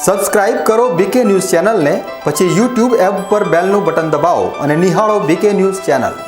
Subscribe કરો બીકે news ચેનલને, પછી યુટ્યુબ એપ પર બેલનું બટન દબાવો અને નિહાળો બીકે ન્યૂઝ ચેનલ।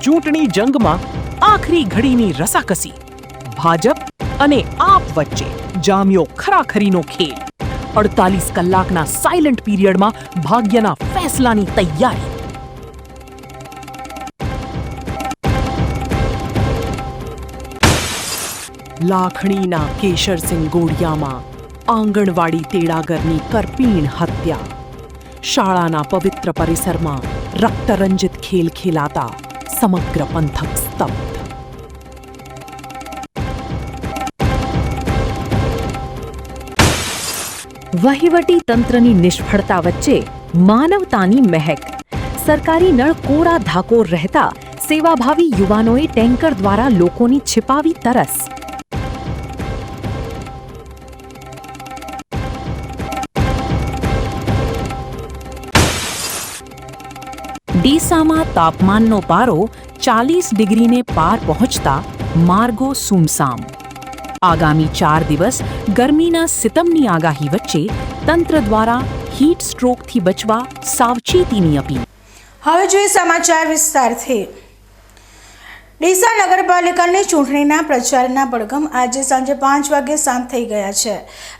ચૂંટણી જંગમાં આખરી ઘડીની રસાકસી, ભાજપ અને આપ વચ્ચે જામ્યો ખરાખરીનો ખેલ। 48 કલાકના સાયલન્ટ પીરિયડમાં ભાગ્યના ફેસલાની તૈયારી। લાખણીના કેશરસિંહ ગોળિયામાં આંગણવાડી તેડાગરની કરપીણ હત્યા। શાળાના પવિત્ર પરિસરમાં રક્તરંજિત ખેલ ખેલાતા સમગ્ર પંથક સ્તબ્ધ। વહીવટી તંત્રની નિષ્ફળતા વચ્ચે માનવતાની મહેક। સરકારી નળ કોરા ધાકોર રહેતા સેવાભાવી યુવાનોએ ટેન્કર દ્વારા લોકોની છિપાવી તરસ। ડીસામાં તાપમાનનો પારો 40 ડિગ્રીને પાર પહોંચતા માર્ગો સૂમસામ। આગામી 4 દિવસ ગરમીના સિતમની આગાહી વચ્ચે તંત્ર દ્વારા હીટ સ્ટ્રોકથી બચવા સાવચેતીની અપીલ। હવે જોઈએ સમાચાર વિસ્તારથી। ડીસા નગરપાલિકાની ચૂંટણીના પ્રચારના પડઘમ આજે સાંજે 5 વાગે શાંત થઈ ગયા છે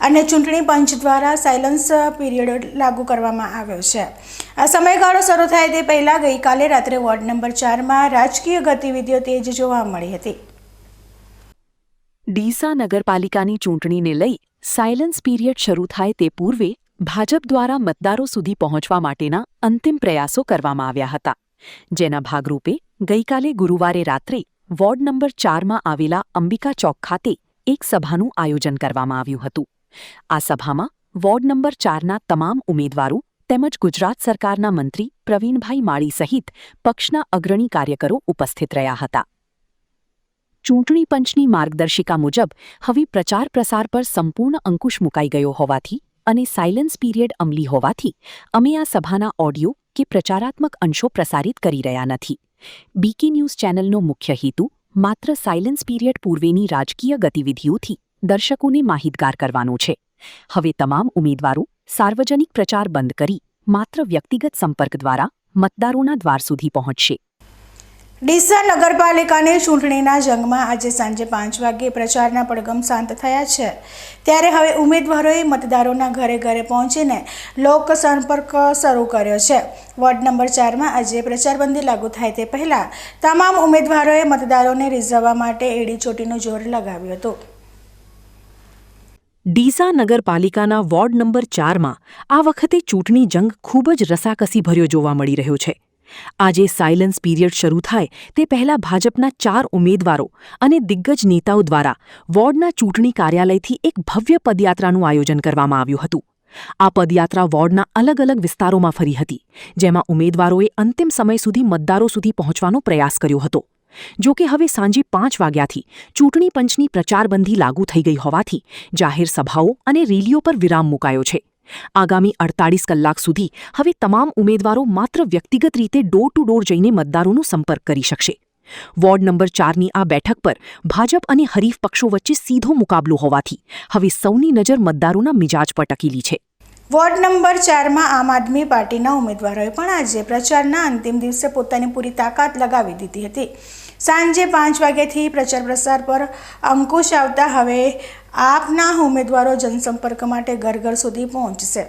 અને ચૂંટણી પંચ દ્વારા સાયલન્સ પીરિયડ લાગુ કરવામાં આવ્યો છે। આ સમયગાળો શરૂ થાય તે પહેલા ગઈકાલે રાત્રે વોર્ડ નંબર 4માં રાજકીય ગતિવિધિઓ તેજ જોવા મળી હતી। ડીસા નગરપાલિકાની ચૂંટણીને લઈ સાયલન્સ પીરિયડ શરૂ થાય તે પૂર્વે ભાજપ દ્વારા મતદારો સુધી પહોંચવા માટેના અંતિમ પ્રયાસો કરવામાં આવ્યા હતા, જેના ભાગરૂપે ગઈકાલે ગુરુવારે રાત્રે વોર્ડ નંબર 4માં આવેલા અંબિકા ચોક ખાતે એક સભાનું આયોજન કરવામાં આવ્યું હતું। આ સભામાં વોર્ડ નંબર 4ના તમામ ઉમેદવારો તેમજ ગુજરાત સરકારના મંત્રી પ્રવીણભાઈ માળી સહિત પક્ષના અગ્રણી કાર્યકરો ઉપસ્થિત રહ્યા હતા। ચૂંટણી પંચની માર્ગદર્શિકા મુજબ હવે પ્રચાર પ્રસાર પર સંપૂર્ણ અંકુશ મુકાઈ ગયો હોવાથી અને સાયલન્સ પીરિયડ અમલી હોવાથી અમે આ સભાના ઓડિયો કે પ્રચારાત્મક અંશો પ્રસારિત કરી રહ્યા નથી। બીકે ન્યૂઝ ચેનલનો મુખ્ય હેતુ માત્ર સાયલન્સ પીરિયડ પૂર્વેની રાજકીય ગતિવિધિઓથી દર્શકોને માહિતગાર કરવાનો છે। હવે તમામ ઉમેદવારો સાર્વજનિક પ્રચાર બંધ કરી માત્ર વ્યક્તિગત સંપર્ક દ્વારા મતદારોના દ્વાર સુધી પહોંચશે। ડીસા નગરપાલિકાની ચૂંટણીના જંગમાં આજે સાંજે 5 વાગે પ્રચારના પડઘમ શાંત થયા છે, ત્યારે હવે ઉમેદવારોએ મતદારોના ઘરે ઘરે પહોંચીને લોક સંપર્ક શરૂ કર્યો છે। વોર્ડ નંબર 4માં આજે પ્રચારબંધી લાગુ થાય તે પહેલા તમામ ઉમેદવારોએ મતદારોને રીઝવવા માટે એડી ચોટીનું જોર લગાવ્યું હતું। ડીસા નગરપાલિકાના વોર્ડ નંબર 4માં આ વખતે ચૂંટણી જંગ ખૂબ જ રસાકસી ભર્યો જોવા મળી રહ્યો છે। આજે સાયલન્સ પીરિયડ શરૂ થાય તે પહેલા ભાજપના 4 ઉમેદવારો અને દિગ્ગજ નેતાઓ દ્વારા વોર્ડના ચૂંટણી કાર્યાલયથી એક ભવ્ય પદયાત્રાનું આયોજન કરવામાં આવ્યું હતું। આ પદયાત્રા વોર્ડના અલગ અલગ વિસ્તારોમાં ફરી હતી, જેમાં ઉમેદવારોએ અંતિમ સમય સુધી મતદારો સુધી પહોંચવાનો પ્રયાસ કર્યો હતો। જો કે હવે સાંજે 5 વાગ્યાથી ચૂંટણી પંચની પ્રચારબંધી લાગુ થઈ ગઈ હોવાથી જાહેર સભાઓ અને રેલીઓ પર વિરામ મુકાયો છે। આગામી 48 કલાક સુધી હવે તમામ ઉમેદવારો માત્ર વ્યક્તિગત રીતે ડોર ટુ ડોર જઈને મતદારોનો સંપર્ક કરી શકશે। વોર્ડ નંબર 4ની આ બેઠક પર ભાજપ અને હરીફ પક્ષો વચ્ચે સીધો મુકાબલો હોવાથી હવે સૌની નજર મતદારોના મિજાજ પર ટકેલી છે। વોર્ડ નંબર 4માં આમ આદમી પાર્ટીના ઉમેદવારોએ પણ આજે પ્રચારના અંતિમ દિવસે પોતાની પૂરી તાકાત લગાવી દીધી હતી। સાંજે 5 વાગ્યાથી પ્રચાર પ્રસાર પર અંકુશ આવતા હવે આપના ઉમેદવારો જનસંપર્ક માટે ઘર ઘર સુધી પહોંચશે.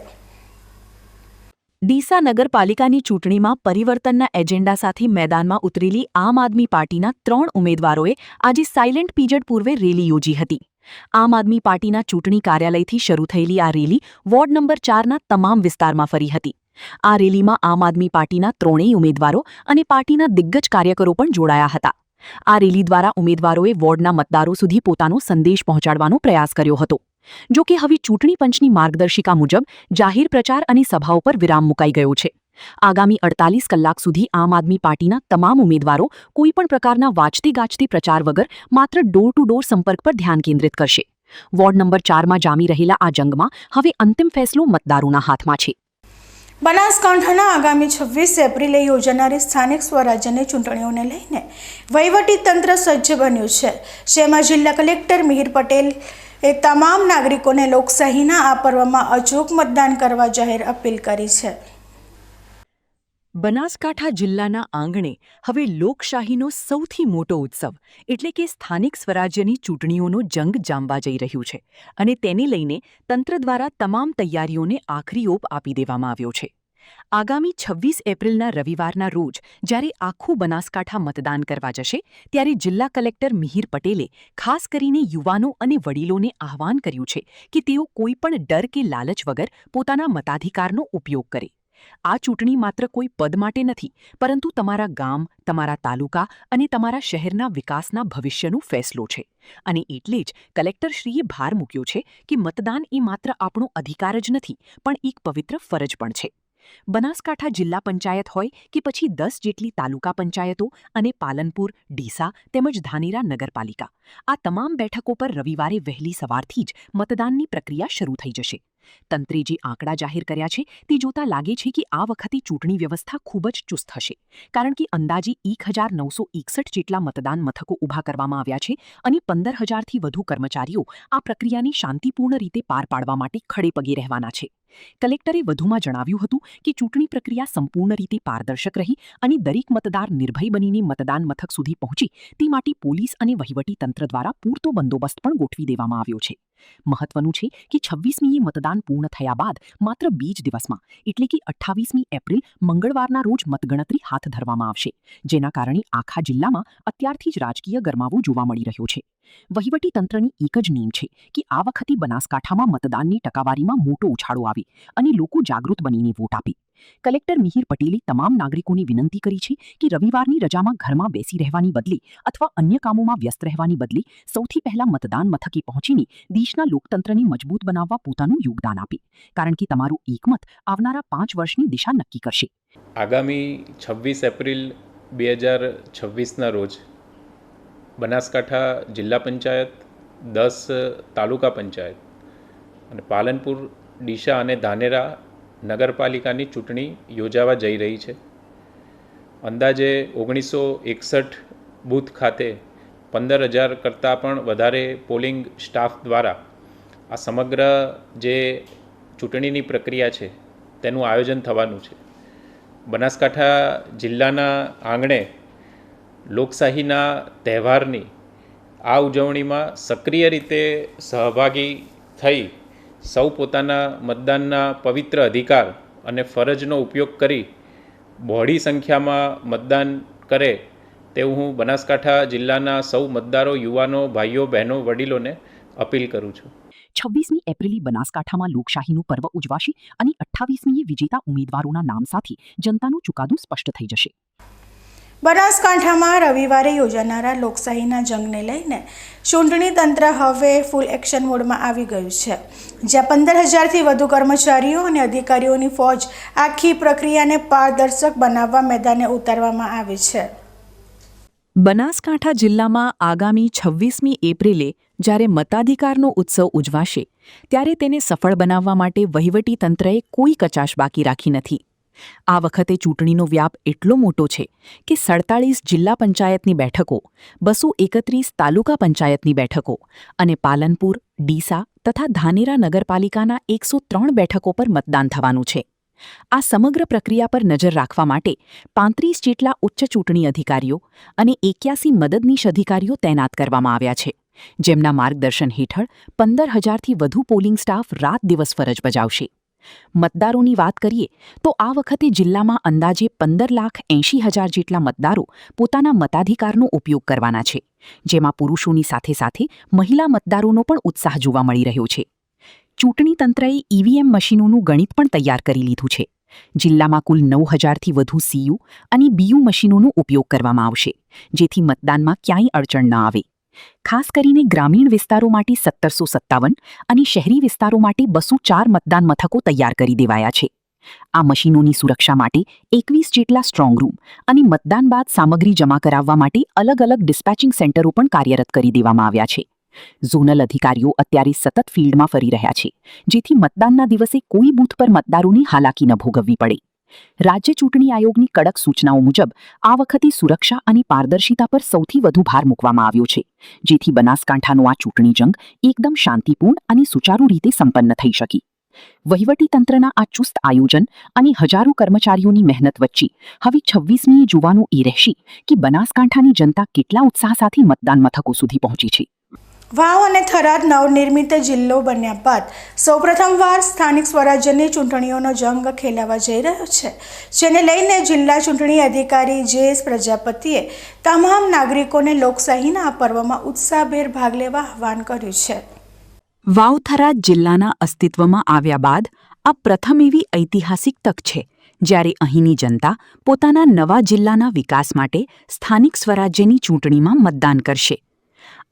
ડીસા નગરપાલિકાની ચૂંટણીમાં પરિવર્તનના એજન્ડા સાથે મેદાનમાં ઉતરેલી આમ આદમી પાર્ટીના 3 ઉમેદવારોએ આજે સાયલેન્ટ પીરિયડ પૂર્વે રેલી યોજી હતી. આમ આદમી પાર્ટીના ચૂંટણી કાર્યાલયથી શરૂ થયેલી આ રેલી વોર્ડ નંબર 4ના તમામ વિસ્તારમાં ફરી હતી. આ રેલીમાં આમ આદમી પાર્ટીના 3 ઉમેદવારો અને પાર્ટીના દિગ્ગજ કાર્યકરો પણ જોડાયા હતા. આ રેલી દ્વારા ઉમેદવારોએ વોર્ડના મતદારો સુધી પોતાનો સંદેશ પહોંચાડવાનો પ્રયાસ કર્યો હતો. જો કે હવે ચૂંટણી પંચની માર્ગદર્શિકા મુજબ જાહેર પ્રચાર અને સભાઓ પર વિરામ મુકાઈ ગયો છે. આગામી 48 કલાક સુધી આમ આદમી પાર્ટીના તમામ ઉમેદવારો કોઈપણ પ્રકારના વાજતે ગાજતે પ્રચાર વગર માત્ર ડોર ટુ ડોર સંપર્ક પર ધ્યાન કેન્દ્રિત કરશે. વોર્ડ નંબર 4માં જામી રહેલા આ જંગમાં હવે અંતિમ ફેસલો મતદારોના હાથમાં છે. બનાસકાંઠાના આગામી 26 એપ્રિલે યોજાનારી સ્થાનિક સ્વરાજ્યની ચૂંટણીઓને લઈને વહીવટીતંત્ર સજ્જ બન્યું છે. જેમાં જિલ્લા કલેક્ટર મિહિર પટેલ એ તમામ નાગરિકોને લોકશાહીના આ પર્વમાં અચૂક મતદાન કરવા જાહેર અપીલ કરી છે. બનાસકાંઠા જિલ્લાના આંગણે હવે લોકશાહીનો સૌથી મોટો ઉત્સવ એટલે કે સ્થાનિક સ્વરાજ્યની ચૂંટણીઓનો જંગ જામવા જઈ રહ્યું છે અને તેને લઈને તંત્ર દ્વારા તમામ તૈયારીઓને આખરી ઓપ આપી દેવામાં આવ્યો છે. આગામી 26 એપ્રિલના રવિવારના રોજ જ્યારે આખું બનાસકાંઠા મતદાન કરવા જશે ત્યારે જિલ્લા કલેક્ટર મિહિર પટેલે ખાસ કરીને યુવાનો અને વડીલોને આહવાન કર્યું છે કે તેઓ કોઈપણ ડર કે લાલચ વગર પોતાના મતાધિકારનો ઉપયોગ કરે. આ ચૂંટણી માત્ર કોઈ પદ માટે નથી, પરંતુ તમારા ગામ, તમારા તાલુકા અને તમારા શહેરના વિકાસના ભવિષ્યનો ફેસલો છે. અને એટલે જ કલેક્ટરશ્રીએ ભાર મૂક્યો છે કે મતદાન એ માત્ર આપણો અધિકાર જ નથી, પણ એક પવિત્ર ફરજ પણ છે. બનાસકાંઠા જિલ્લા પંચાયત હોય કે પછી 10 જેટલી તાલુકા પંચાયતો અને પાલનપુર, ડીસા તેમજ ધાનેરા નગરપાલિકા, આ તમામ બેઠકો પર રવિવારે વહેલી સવારથી જ મતદાનની પ્રક્રિયા શરૂ થઈ જશે. તંત્રે જે આંકડા જાહેર કર્યા છે તે જોતા લાગે છે કે આ વખતે ચૂંટણી વ્યવસ્થા ખૂબ જ ચુસ્ત હશે, કારણ કે અંદાજે 1961 જેટલા મતદાન મથકો ઊભા કરવામાં આવ્યા છે અને 15,000થી વધુ કર્મચારીઓ આ પ્રક્રિયાને શાંતિપૂર્ણ રીતે પાર પાડવા માટે ખડે પગે રહેવાના છે. કલેક્ટરે વધુમાં જણાવ્યું હતું કે ચૂંટણી પ્રક્રિયા સંપૂર્ણ રીતે પારદર્શક રહી અને દરેક મતદાર નિર્ભય બનીને મતદાન મથક સુધી પહોંચે તે માટે પોલીસ અને વહીવટી તંત્ર દ્વારા પૂરતો બંદોબસ્ત પણ ગોઠવી દેવામાં આવ્યો છે. મહત્વનું છે કે 26મીએ મતદાન પૂર્ણ થયા બાદ માત્ર 2 જ દિવસમાં એટલે કે 28મી એપ્રિલ મંગળવારના રોજ મતગણતરી હાથ ધરવામાં આવશે, જેના કારણે આખા જિલ્લામાં અત્યારથી જ રાજકીય ગરમાવો જોવા મળી રહ્યો છે. વહીવટી તંત્રની એક જ નેમ છે કે આ વખતે બનાસકાંઠામાં મતદાનની ટકાવારીમાં મોટો ઉછાળો આવે અને લોકો જાગૃત બનીને વોટ આપે. કલેક્ટર મિહિર પટેલે તમામ નાગરિકોને વિનંતી કરી છે કે રવિવારની રજામાં ઘરમાં બેસી રહેવાની બદલે અથવા અન્ય કામોમાં વ્યસ્ત રહેવાની બદલે સૌથી પહેલા મતદાન મથકે પહોંચીને દેશના લોકતંત્રને મજબૂત બનાવવા પોતાનું યોગદાન આપે, કારણ કે તમારો એક મત આવનારા 5 વર્ષની દિશા નક્કી કરશે. આગામી 26 એપ્રિલ 2026ના રોજ બનાસકાંઠા જિલ્લા પંચાયત, 10 તાલુકા પંચાયત અને પાલનપુર, ડીસા અને ધાનેરા નગરપાલિકાની ચૂંટણી યોજાવા જઈ રહી છે. અંદાજે 1961 બૂથ ખાતે 15,000 કરતાં પણ વધારે પોલિંગ સ્ટાફ દ્વારા આ સમગ્ર જે ચૂંટણીની પ્રક્રિયા છે તેનું આયોજન થવાનું છે. બનાસકાંઠા જિલ્લાના આંગણે લોકશાહીના તહેવારની આ ઉજવણીમાં સક્રિય રીતે સહભાગી થઈ સૌ પોતાના મતદાનના પવિત્ર અધિકાર અને ફરજનો ઉપયોગ કરી બહોળી સંખ્યામાં મતદાન કરે તેવું હું બનાસકાંઠા જિલ્લાના સૌ મતદારો, યુવાનો, ભાઈઓ, બહેનો, વડીલોને અપીલ કરું છું. 26મી એપ્રિલે બનાસકાંઠામાં લોકશાહીનું પર્વ ઉજવાશે અને 28મીએ વિજેતા ઉમેદવારોના નામ સાથે જનતાનો ચુકાદો સ્પષ્ટ થઈ જશે. બનાસકાંઠામાં રવિવારે યોજાનારા લોકશાહીના જંગને લઈને ચૂંટણી તંત્ર હવે ફૂલ એક્શન મોડમાં આવી ગયું છે, જ્યાં 15,000થી વધુ કર્મચારીઓ અને અધિકારીઓની ફોજ આખી પ્રક્રિયાને પારદર્શક બનાવવા મેદાને ઉતારવામાં આવી છે. બનાસકાંઠા જિલ્લામાં આગામી 26મી એપ્રિલે જ્યારે મતાધિકારનો ઉત્સવ ઉજવાશે ત્યારે તેને સફળ બનાવવા માટે વહીવટી તંત્રએ કોઈ કચાશ બાકી રાખી નથી. આ વખતે ચૂંટણીનો વ્યાપ એટલો મોટો છે કે 47 જિલ્લા પંચાયતની બેઠકો, 231 તાલુકા પંચાયતની બેઠકો અને પાલનપુર, ડીસા તથા ધાનેરા નગરપાલિકાના 103 બેઠકો પર મતદાન થવાનું છે. આ સમગ્ર પ્રક્રિયા પર નજર રાખવા માટે 35 જેટલા ઉચ્ચ ચૂંટણી અધિકારીઓ અને 81 મદદનીશ અધિકારીઓ તૈનાત કરવામાં આવ્યા છે, જેમના માર્ગદર્શન હેઠળ 15,000થી વધુ પોલિંગ સ્ટાફ રાત દિવસ ફરજ બજાવશે. મતદારોની વાત કરીએ તો આ વખતે જિલ્લામાં અંદાજે 15,80,000 જેટલા મતદારો પોતાના મતાધિકારનો ઉપયોગ કરવાના છે, જેમાં પુરુષોની સાથે સાથે મહિલા મતદારોનો પણ ઉત્સાહ જોવા મળી રહ્યો છે. ચૂંટણી તંત્રએ ઈવીએમ મશીનોનું ગણિત પણ તૈયાર કરી લીધું છે. જિલ્લામાં કુલ 9,000થી વધુ સીયુ અને બીયુ મશીનોનો ઉપયોગ કરવામાં આવશે, જેથી મતદાનમાં ક્યાંય અડચણ ન આવે. ખાસ કરીને ગ્રામીણ વિસ્તારો માટે 1757 અને શહેરી વિસ્તારો માટે 204 મતદાન મથકો તૈયાર કરી દેવાયા છે. આ મશીનોની સુરક્ષા માટે 21 જેટલા સ્ટ્રોંગ રૂમ અને મતદાન બાદ સામગ્રી જમા કરાવવા માટે અલગ અલગ ડિસ્પેચિંગ સેન્ટરો પણ કાર્યરત કરી દેવામાં આવ્યા છે. ઝોનલ અધિકારીઓ અત્યારે સતત ફિલ્ડમાં ફરી રહ્યા છે, જેથી મતદાનના દિવસે કોઈ બૂથ પર મતદારોને હાલાકી ન ભોગવવી પડે. રાજ્ય ચૂંટણી આયોગની કડક સૂચનાઓ મુજબ આ વખતે સુરક્ષા અને પારદર્શિતા પર સૌથી વધુ ભાર મૂકવામાં આવ્યો છે, જેથી બનાસકાંઠાનો આ ચૂંટણી જંગ એકદમ શાંતિપૂર્ણ અને સુચારુ રીતે સંપન્ન થઈ શકી. વહીવટીતંત્રના આ ચુસ્ત આયોજન અને હજારો કર્મચારીઓની મહેનત વચ્ચે હવે 26મીએ જોવાનું એ રહેશે કે બનાસકાંઠાની જનતા કેટલા ઉત્સાહ સાથે મતદાન મથકો સુધી પહોંચી છે. વાવ અને થરાદ નવનિર્મિત જિલ્લો બન્યા બાદ સૌપ્રથમવાર સ્થાનિક સ્વરાજ્યની ચૂંટણીઓનો જંગ ખેલાવા જઈ રહ્યો છે, જેને લઈને જિલ્લા ચૂંટણી અધિકારી જે.એસ. પ્રજાપતિએ તમામ નાગરિકોને લોકશાહીના આ પર્વમાં ઉત્સાહભેર ભાગ લેવા આહ્વાન કર્યું છે. વાવ થરાદ જિલ્લાના અસ્તિત્વમાં આવ્યા બાદ આ પ્રથમ એવી ઐતિહાસિક તક છે, જ્યારે અહીંની જનતા પોતાના નવા જિલ્લાના વિકાસ માટે સ્થાનિક સ્વરાજ્યની ચૂંટણીમાં મતદાન કરશે.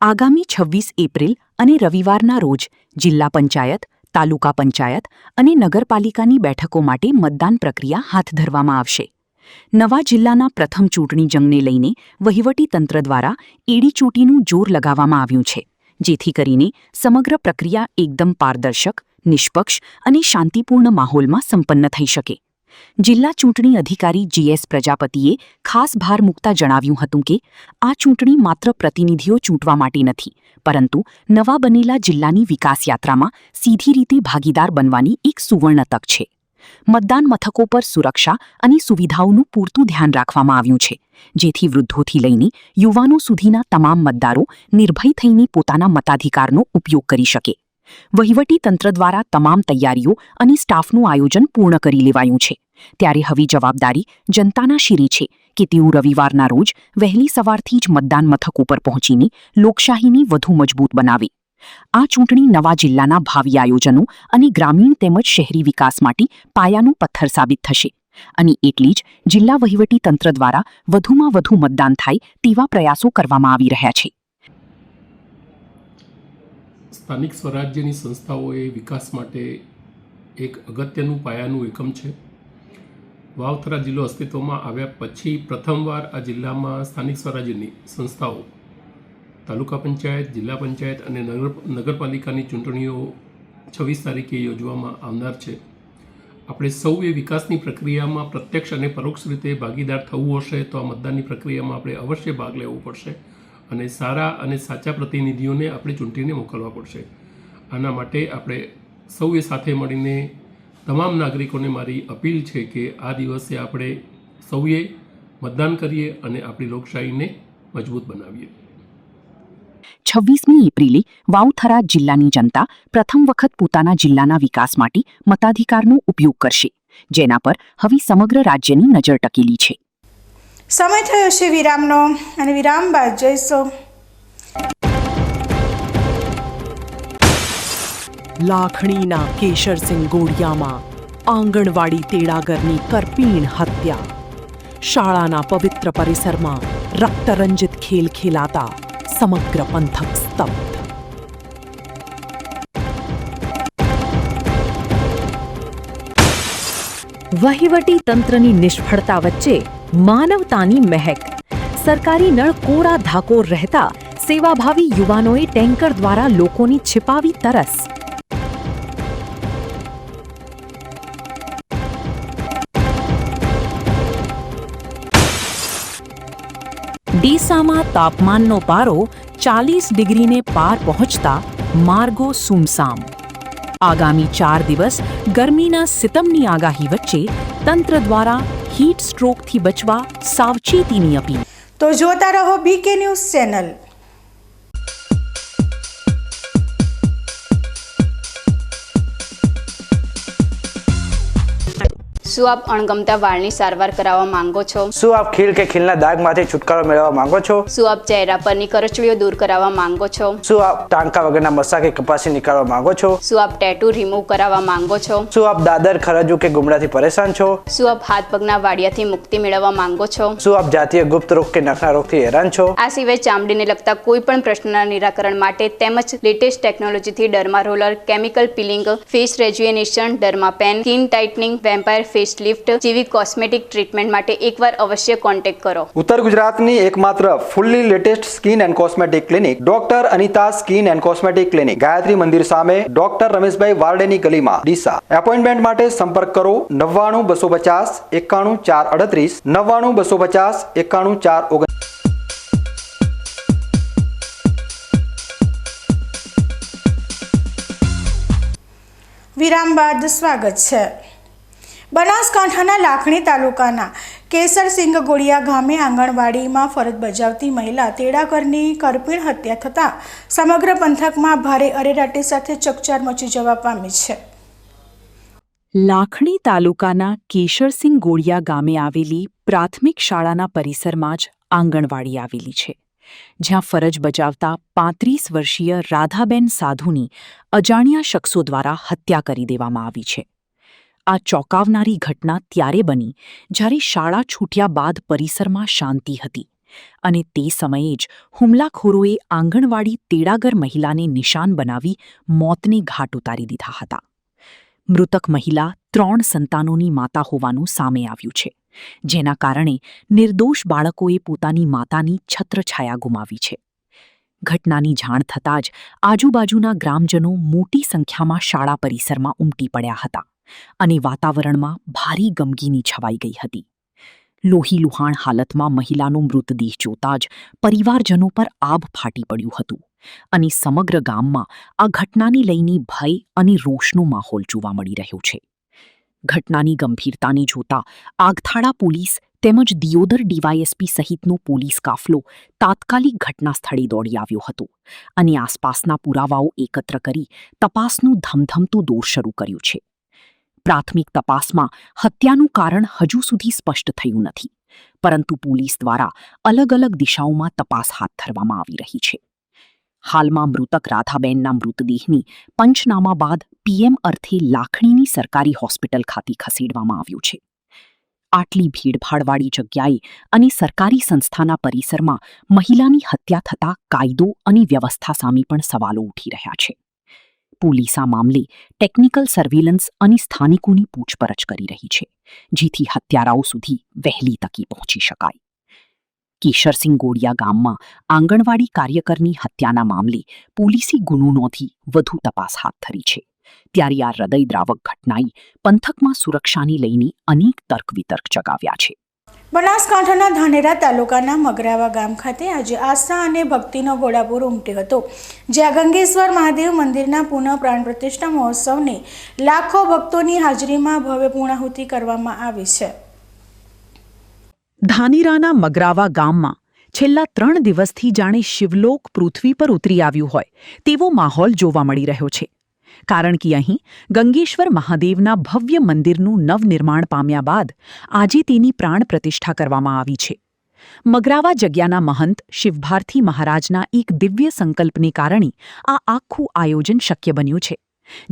આગામી 26 એપ્રિલ અને રવિવારના રોજ જિલ્લા પંચાયત, તાલુકા પંચાયત અને નગરપાલિકાની બેઠકો માટે મતદાન પ્રક્રિયા હાથ ધરવામાં આવશે. નવા જિલ્લાના પ્રથમ ચૂંટણી જંગને લઈને વહીવટીતંત્ર દ્વારા એડીચોટીનું જોર લગાવવામાં આવ્યું છે, જેથી કરીને સમગ્ર પ્રક્રિયા એકદમ પારદર્શક, નિષ્પક્ષ અને શાંતિપૂર્ણ માહોલમાં સંપન્ન થઈ શકે. જિલ્લા ચૂંટણી અધિકારી જે.એસ. પ્રજાપતિએ ખાસ ભાર મૂકતા જણાવ્યું હતું કે આ ચૂંટણી માત્ર પ્રતિનિધિઓ ચૂંટવા માટે નથી, પરંતુ નવા બનેલા જિલ્લાની વિકાસ યાત્રામાં સીધી રીતે ભાગીદાર બનવાની એક સુવર્ણ તક છે. મતદાન મથકો પર સુરક્ષા અને સુવિધાઓનું પૂરતું ધ્યાન રાખવામાં આવ્યું છે, જેથી વૃદ્ધોથી લઈને યુવાનો સુધીના તમામ મતદારો નિર્ભય થઈને પોતાના મતાધિકારનો ઉપયોગ કરી શકે. વહીવટીતંત્ર દ્વારા તમામ તૈયારીઓ અને સ્ટાફનું આયોજન પૂર્ણ કરી લેવાયું છે, ત્યારે હવે જવાબદારી જનતાના શિરે છે કે તેઓ રવિવારના રોજ વહેલી સવારથી જ મતદાન મથકો પર પહોંચીને લોકશાહીને વધુ મજબૂત બનાવે. આ ચૂંટણી નવા જિલ્લાના ભાવિ આયોજનો અને ગ્રામીણ તેમજ શહેરી વિકાસ માટે પાયાનું પથ્થર સાબિત થશે, અને એટલી જ જિલ્લા વહીવટીતંત્ર દ્વારા વધુમાં વધુ મતદાન થાય તેવા પ્રયાસો કરવામાં આવી રહ્યા છે. સ્થાનિક સ્વરાજ્યની સંસ્થાઓએ વિકાસ માટે એક અગત્યનું પાયાનું એકમ છે. વાવ થરાદ જિલ્લો અસ્તિત્વમાં આવ્યા પછી પ્રથમવાર આ જિલ્લામાં સ્થાનિક સ્વરાજ્યની સંસ્થાઓ, તાલુકા પંચાયત, જિલ્લા પંચાયત અને નગરપાલિકાની ચૂંટણીઓ 26 તારીખે યોજવામાં આવનાર છે. આપણે સૌએ વિકાસની પ્રક્રિયામાં પ્રત્યક્ષ અને પરોક્ષ રીતે ભાગીદાર થવું હશે તો આ મતદાનની પ્રક્રિયામાં આપણે અવશ્ય ભાગ લેવો પડશે અને સારા અને સાચા પ્રતિનિધિઓને આપણે ચૂંટીને મોકલવા પડશે. આના માટે આપણે સૌએ સાથે મળીને તમામ નાગરિકોને મારી અપીલ છે કે આ દિવસે આપણે સૌએ મતદાન કરીએ અને આપણી લોકશાહીને મજબૂત બનાવીએ. 26મી એપ્રિલે વાવ થરાદ જિલ્લાની જનતા પ્રથમ વખત પોતાના જિલ્લાના વિકાસ માટે મતાધિકારનો ઉપયોગ કરશે, જેના પર હવે સમગ્ર રાજ્યની નજર ટકેલી છે. સમય થયો છે વિરામનો, અને વિરામ બાદ જઈશું લાખણીના કેશરસિંહ ગોળિયામાં આંગણવાડી તેડાગરની કરપીણ હત્યા. શાળાના પવિત્ર પરિસરમાં રક્તરંજિત ખેલ ખેલાતા સમગ્ર પંથક સ્તબ્ધ. વહીવટી તંત્રની નિષ્ફળતા વચ્ચે માનવતાની મહેક. સરકારી નળ કોરા ધાકોર રહેતા સેવાભાવી યુવાનોએ ટેન્કર દ્વારા લોકોની છિપાવી તરસ. ડીસામાં તાપમાનનો પારો 40 ડિગ્રીને પાર પહોંચતા માર્ગો સુમસામ. આગામી 4 દિવસ ગરમીના સિતમની આગાહી વચ્ચે તંત્ર દ્વારા હીટ સ્ટ્રોકથી બચવા સાવચેતીની અપીલ. તો જોતા રહો બીકે ન્યૂઝ ચેનલ. શું આપ અણગમતા વાળની સારવાર કરાવવા માંગો છો? શું આપ ખીલ કે ખીલના દાગમાંથી છુટકારો મેળવવા માંગો છો? શું આપ ચહેરા પરની કરચલીઓ દૂર કરાવવા માંગો છો? શું આપ ટાંકા વગરના મસા કે કપાસી નીકાળવા માંગો છો? શું આપ ટેટુ રિમૂવ કરાવવા માંગો છો? શું આપ દાદર ખરજુ કે ગુમડાથી પરેશાન છો? શું આપ હાથ પગના વાડિયાથી મુક્તિ મેળવવા માંગો છો? શું આપ જાતીય ગુપ્ત રોગ કે નખના રોગથી હેરાન છો? આ સિવાય ચામડીને લગતા કોઈ પણ પ્રશ્નના નિરાકરણ માટે તેમજ લેટેસ્ટ ટેકનોલોજીથી derma roller, chemical peeling, face rejuvenation, derma pen, skin tightening, vampire face lift જેવી કોસ્મેટિક ટ્રીટમેન્ટ માટે એકવાર અવશ્ય કોન્ટેક્ટ કરો. ઉત્તર ગુજરાતની એકમાત્ર fully latest skin and cosmetic clinic doctor Anita skin and cosmetic clinic, Gayatri Mandir સામે, ડોક્ટર રમેશભાઈ વારડેની ગલીમાં, ડીસા. એપોઇન્ટમેન્ટ માટે સંપર્ક કરો 99 250 91 438, 99 250 91 439. વિરામ બાદ સ્વાગત છે. બનાસકાંઠાના લાખણી તાલુકાના કેસરસિંગ ગોળિયા ગામે આંગણવાડીમાં ફરજ બજાવતી મહિલા તેડાગરની કરપીણ હત્યા થતાં સમગ્ર પંથકમાં ભારે અરેરાટી સાથે ચકચાર મચી જવા પામી છે. લાખણી તાલુકાના કેશરસિંહ ગોળિયા ગામે આવેલી પ્રાથમિક શાળાના પરિસરમાં જ આંગણવાડી આવેલી છે, જ્યાં ફરજ બજાવતા 35 વર્ષીય રાધાબેન સાધુની અજાણ્યા શખ્સો દ્વારા હત્યા કરી દેવામાં આવી છે. આ ચોંકાવનારી ઘટના ત્યારે બની જ્યારે શાળા છૂટ્યા બાદ પરિસરમાં શાંતિ હતી અને તે સમયે જ હુમલાખોરોએ આંગણવાડી તેડાગર મહિલાને નિશાન બનાવી મોતને ઘાટ ઉતારી દીધા હતા. મૃતક મહિલા 3 સંતાનોની માતા હોવાનું સામે આવ્યું છે, જેના કારણે નિર્દોષ બાળકોએ પોતાની માતાની છત્રછાયા ગુમાવી છે. ઘટનાની જાણ થતાં જ આજુબાજુના ગ્રામજનો મોટી સંખ્યામાં શાળા પરિસરમાં ઉમટી પડ્યા હતા અને વાતાવરણમાં ભારે ગમગીની છવાઈ ગઈ હતી. લોહીલુહાણ હાલતમાં મહિલાનો મૃતદેહ જોતા જ પરિવારજનો પર આભ ફાટી પડ્યું હતું અને સમગ્ર ગામમાં આ ઘટનાને લઈને ભય અને રોષનો માહોલ જોવા મળી રહ્યો છે. ઘટનાની ગંભીરતાને જોતા આગથાળા પોલીસ તેમજ દિયોદર ડીવાયએસપી સહિતનો પોલીસ કાફલો તાત્કાલિક ઘટના સ્થળે દોડી આવ્યો હતો અને આસપાસના પુરાવાઓ એકત્ર કરી તપાસનું ધમધમતું દોર શરૂ કર્યું છે. પ્રાથમિક તપાસમાં હત્યાનું કારણ હજુ સુધી સ્પષ્ટ થયું નથી, પરંતુ પોલીસ દ્વારા અલગ અલગ દિશાઓમાં તપાસ હાથ ધરવામાં આવી રહી છે. હાલમાં મૃતક રાધાબેનના મૃતદેહની પંચનામા બાદ પીએમ અર્થે લાખણીની સરકારી હોસ્પિટલ ખાતે ખસેડવામાં આવ્યું છે. આટલી ભીડભાડવાળી જગ્યાએ અને સરકારી સંસ્થાના પરિસરમાં મહિલાની હત્યા થતાં કાયદો અને વ્યવસ્થા સામે પણ સવાલો ઉઠી રહ્યા છે. પોલીસ આ મામલે ટેકનિકલ સર્વેલન્સ અને સ્થાનિકોની પૂછપરછ કરી રહી છે, જેથી હત્યારાઓ સુધી વહેલી તકે પહોંચી શકાય. કેશરસિંહ ગોળિયા ગામમાં આંગણવાડી કાર્યકરની હત્યાના મામલે પોલીસે ગુનો નોંધી વધુ તપાસ હાથ ધરી છે. ત્યારે આ હૃદયદ્રાવક ઘટનાએ પંથકમાં સુરક્ષાને લઈને અનેક તર્ક વિતર્ક જગાવ્યા છે. બનાસકાંઠાના ધાનેરા તાલુકાના મગરાવા ગામ ખાતે આજે આસ્થા અને ભક્તિનો ઘોડાપૂર ઉમટ્યો હતો, જ્યાં ગંગેશ્વર મહાદેવ મંદિરના પુનઃ પ્રાણ પ્રતિષ્ઠા મહોત્સવને લાખો ભક્તોની હાજરીમાં ભવ્ય પૂર્ણાહુતિ કરવામાં આવી છે. ધાનેરાના મગરાવા ગામમાં છેલ્લા 3 દિવસથી જાણે શિવલોક પૃથ્વી પર ઉતરી આવ્યું હોય તેવો માહોલ જોવા મળી રહ્યો છે, કારણ કે અહીં ગંગેશ્વર મહાદેવના ભવ્ય મંદિરનું નવનિર્માણ પામ્યા બાદ આજે તેની પ્રાણ પ્રતિષ્ઠા કરવામાં આવી છે. મગરાવા જગ્યાના મહંત શિવભારતી મહારાજના એક દિવ્ય સંકલ્પને કારણે આ આખું આયોજન શક્ય બન્યું છે,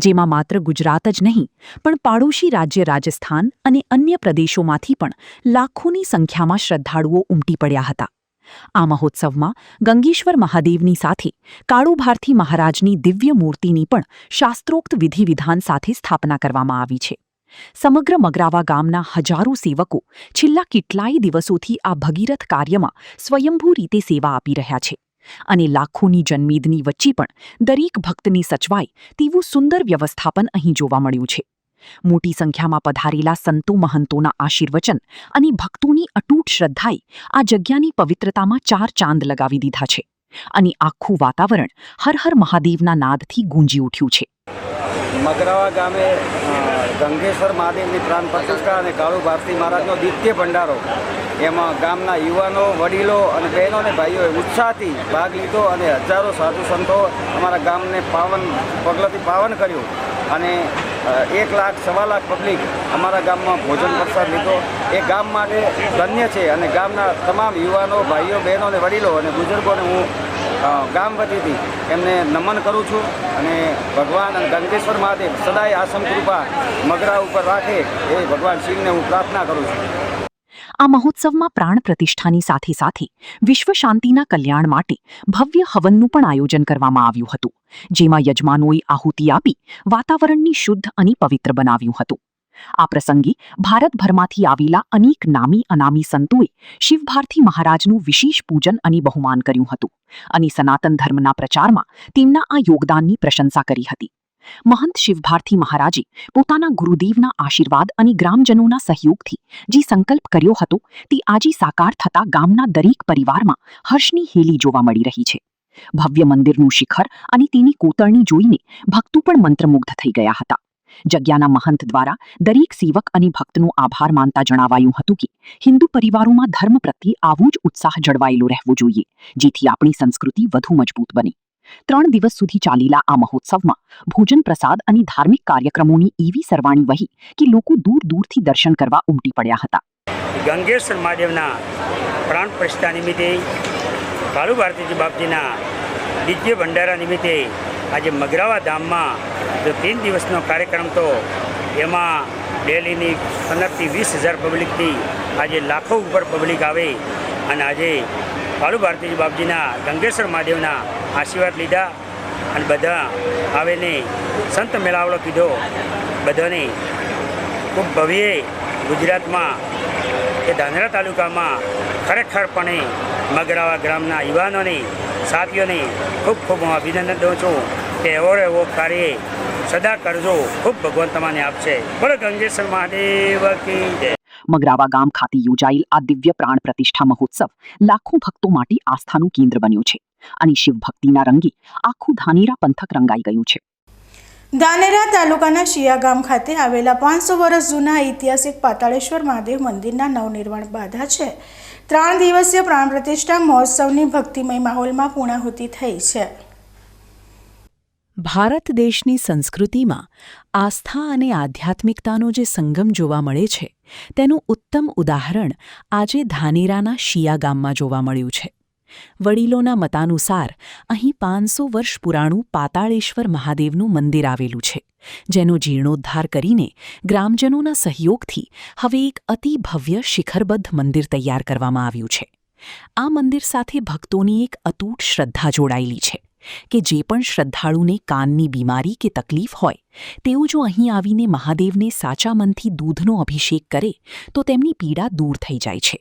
જેમાં માત્ર ગુજરાત જ નહીં પણ પાડોશી રાજ્ય રાજસ્થાન અને અન્ય પ્રદેશોમાંથી પણ લાખોની સંખ્યામાં શ્રદ્ધાળુઓ ઉમટી પડ્યા હતા. આ મહોત્સવમાં ગંગેશ્વર મહાદેવની સાથે કાળુભારતી મહારાજની દિવ્ય મૂર્તિની પણ શાસ્ત્રોક્ત વિધિવિધાન સાથે સ્થાપના કરવામાં આવી છે. સમગ્ર મગરાવા ગામના હજારો સેવકો છેલ્લા કેટલાય દિવસોથી આ ભગીરથ કાર્યમાં સ્વયંભૂ રીતે સેવા આપી રહ્યા છે અને લાખોની જનમેદની વચ્ચે પણ દરેક ભક્તની સચવાય તેવું સુંદર વ્યવસ્થાપન અહીં જોવા મળ્યું છે. મોટી સંખ્યામાં પધારેલા સંતો મહંતોના આશીર્વચન અને ભક્તોની અતૂટ શ્રદ્ધાએ આ જગ્યાની પવિત્રતામાં 4 ચાંદ લગાવી દીધા છે અને આખું વાતાવરણ હર હર મહાદેવના નાદથી ગૂંજી ઉઠ્યું છે. મગરાવા ગામે ગંગેશ્વર મહાદેવની પ્રાણ પ્રતિષ્ઠા અને કાળુ ભારતી મહારાજનો દિત્ય ભંડારો એમાં ગામના યુવાનો, વડીલો અને બહેનો અને ભાઈઓએ ઉત્સાહથી ભાગ લીધો અને હજારો સાધુ સંતો અમારા ગામને પગલાથી પાવન કર્યું અને 1 લાખ, 1.25 લાખ પબ્લિક અમારા ગામમાં ભોજન પ્રસાદ લીધો. એ ગામ માટે ધન્ય છે અને ગામના તમામ યુવાનો, ભાઈઓ, બહેનો અને વડીલો અને બુઝુર્ગોને હું ગામ વતીથી એમને નમન કરું છું અને ભગવાન અને ગંગેશ્વર મહાદેવ સદાય આસમ કૃપા મગરા ઉપર રાખે એ ભગવાન શિવને હું પ્રાર્થના કરું છું. આ મહોત્સવમાં પ્રાણ પ્રતિષ્ઠાની સાથે સાથે વિશ્વ શાંતિના કલ્યાણ માટે ભવ્ય હવનનું પણ આયોજન કરવામાં આવ્યું હતું, જેમાં યજમાનોએ આહુતિ આપી વાતાવરણને શુદ્ધ અને પવિત્ર બનાવ્યું હતું. આ પ્રસંગે ભારતભરમાંથી આવેલા અનેક નામી અનામી સંતોએ શિવભારતી મહારાજનું વિશેષ પૂજન અને બહુમાન કર્યું હતું અને સનાતન ધર્મના પ્રચારમાં તેમના આ યોગદાનની પ્રશંસા કરી હતી. મહંત શિવભારતી મહારાજે પોતાના ગુરુદેવના આશીર્વાદ અને ગ્રામજનોના સહયોગથી જે સંકલ્પ કર્યો હતો તે આજે સાકાર થતા ગામના દરેક પરિવારમાં હર્ષની હેલી જોવા મળી રહી છે. ભવ્ય મંદિરનું શિખર અને તેની કોતરણી જોઈને ભક્તો પણ મંત્રમુગ્ધ થઈ ગયા હતા. જગ્યાના મહંત દ્વારા દરેક સેવક અને ભક્તનો આભાર માનતા જણાવાયું હતું કે હિન્દુ પરિવારોમાં ધર્મ પ્રત્યે આવો જ ઉત્સાહ જળવાયેલો રહેવો જોઈએ, જેથી આપણી સંસ્કૃતિ વધુ મજબૂત બને. 3 દિવસ સુધી ચાલેલા આ મહોત્સવમાં ભોજન પ્રસાદ અને ધાર્મિક કાર્યક્રમોની એવી સરવાણી વહી કે લોકો દૂર દૂરથી દર્શન કરવા ઉમટી પડ્યા હતા. ગંગેશ્વર મહાદેવના પ્રાણ પ્રતિષ્ઠા નિમિત્તે, કાળુ ભારતીજી બાપજીના દિવ્ય ભંડારા નિમિત્તે આજે મગરાવા ધામમાં જો 3 દિવસનો કાર્યક્રમ તો એમાં ડેલીની 15,000 થી 20,000 પબ્લિકથી આજે લાખો ઉપર પબ્લિક આવે અને આજે કાળુ ભારતીજી બાપજીના ગંગેશ્વર મહાદેવના આશીર્વાદ લીધા અને બધા આવીને સંત મેળાવડો કીધો. બધાને ખૂબ ભવ્ય ગુજરાતમાં કે ધાનેરા તાલુકામાં ખરેખરપણે મગરાવા ગ્રામના યુવાનોને, સાથીઓને ખૂબ ખૂબ હું અભિનંદન દઉં છું કે એવો કાર્ય સદા કરજો, ખૂબ ભગવાન તમને આપશે. બોલો ગંગેશ્વર મહાદેવ કી જય. મગરાવા ગામ ખાતે યોજાયેલ આ દિવ્ય પ્રાણ પ્રતિષ્ઠા મહોત્સવ લાખો ભક્તો માટે આસ્થાનું કેન્દ્ર બન્યો છે અને શિવ ભક્તિના રંગે આખું ધાનેરા પંથક રંગાઈ ગયું છે. ધાનેરા તાલુકાના શિયા ગામ ખાતે આવેલા 500 વર્ષ જૂના ઐતિહાસિક પાતાળેશ્વર મહાદેવ મંદિરના નવનિર્માણ બાધા છે. 3 દિવસીય પ્રાણ પ્રતિષ્ઠા મહોત્સવની ભક્તિમય માહોલમાં પૂર્ણાહુતિ થઈ છે. ભારત દેશની સંસ્કૃતિમાં આસ્થા અને આધ્યાત્મિકતાનો જે સંગમ જોવા મળે છે તેનું ઉત્તમ ઉદાહરણ આજે ધાનેરાના શિયા ગામમાં જોવા મળ્યું છે. વડીલોના મતાનુસાર અહીં 500 વર્ષ પુરાણું પાતાળેશ્વર મહાદેવનું મંદિર આવેલું છે, જેનો જીર્ણોદ્ધાર કરીને ગ્રામજનોના સહયોગથી હવે એક અતિ ભવ્ય શિખરબદ્ધ મંદિર તૈયાર કરવામાં આવ્યું છે. આ મંદિર સાથે ભક્તોની એક અતૂટ શ્રદ્ધા જોડાયેલી છે કે જે પણ શ્રદ્ધાળુને કાનની બીમારી કે તકલીફ હોય તેઓ જો અહીં આવીને મહાદેવને સાચા મનથી દૂધનો અભિષેક કરે તો તેમની પીડા દૂર થઈ જાય છે.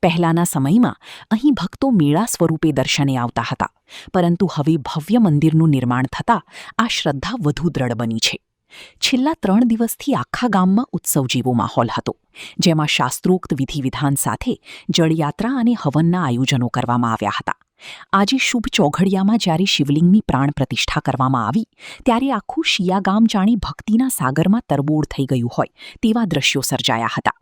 પહેલાના સમયમાં અહીં ભક્તો મેળા સ્વરૂપે દર્શને આવતા હતા, પરંતુ હવે ભવ્ય મંદિરનું નિર્માણ થતાં આ શ્રદ્ધા વધુ દ્રઢ બની છે. છેલ્લા 3 દિવસથી આખા ગામમાં ઉત્સવ જેવો માહોલ હતો, જેમાં શાસ્ત્રોક્ત વિધિવિધાન સાથે જળયાત્રા અને હવનના આયોજનો કરવામાં આવ્યા હતા. આજે શુભ ચોઘડિયામાં જ્યારે શિવલિંગની પ્રાણ પ્રતિષ્ઠા કરવામાં આવી ત્યારે આખું શિયા ગામ જાણે ભક્તિના સાગરમાં તરબોળ થઈ ગયું હોય તેવા દ્રશ્યો સર્જાયા હતા.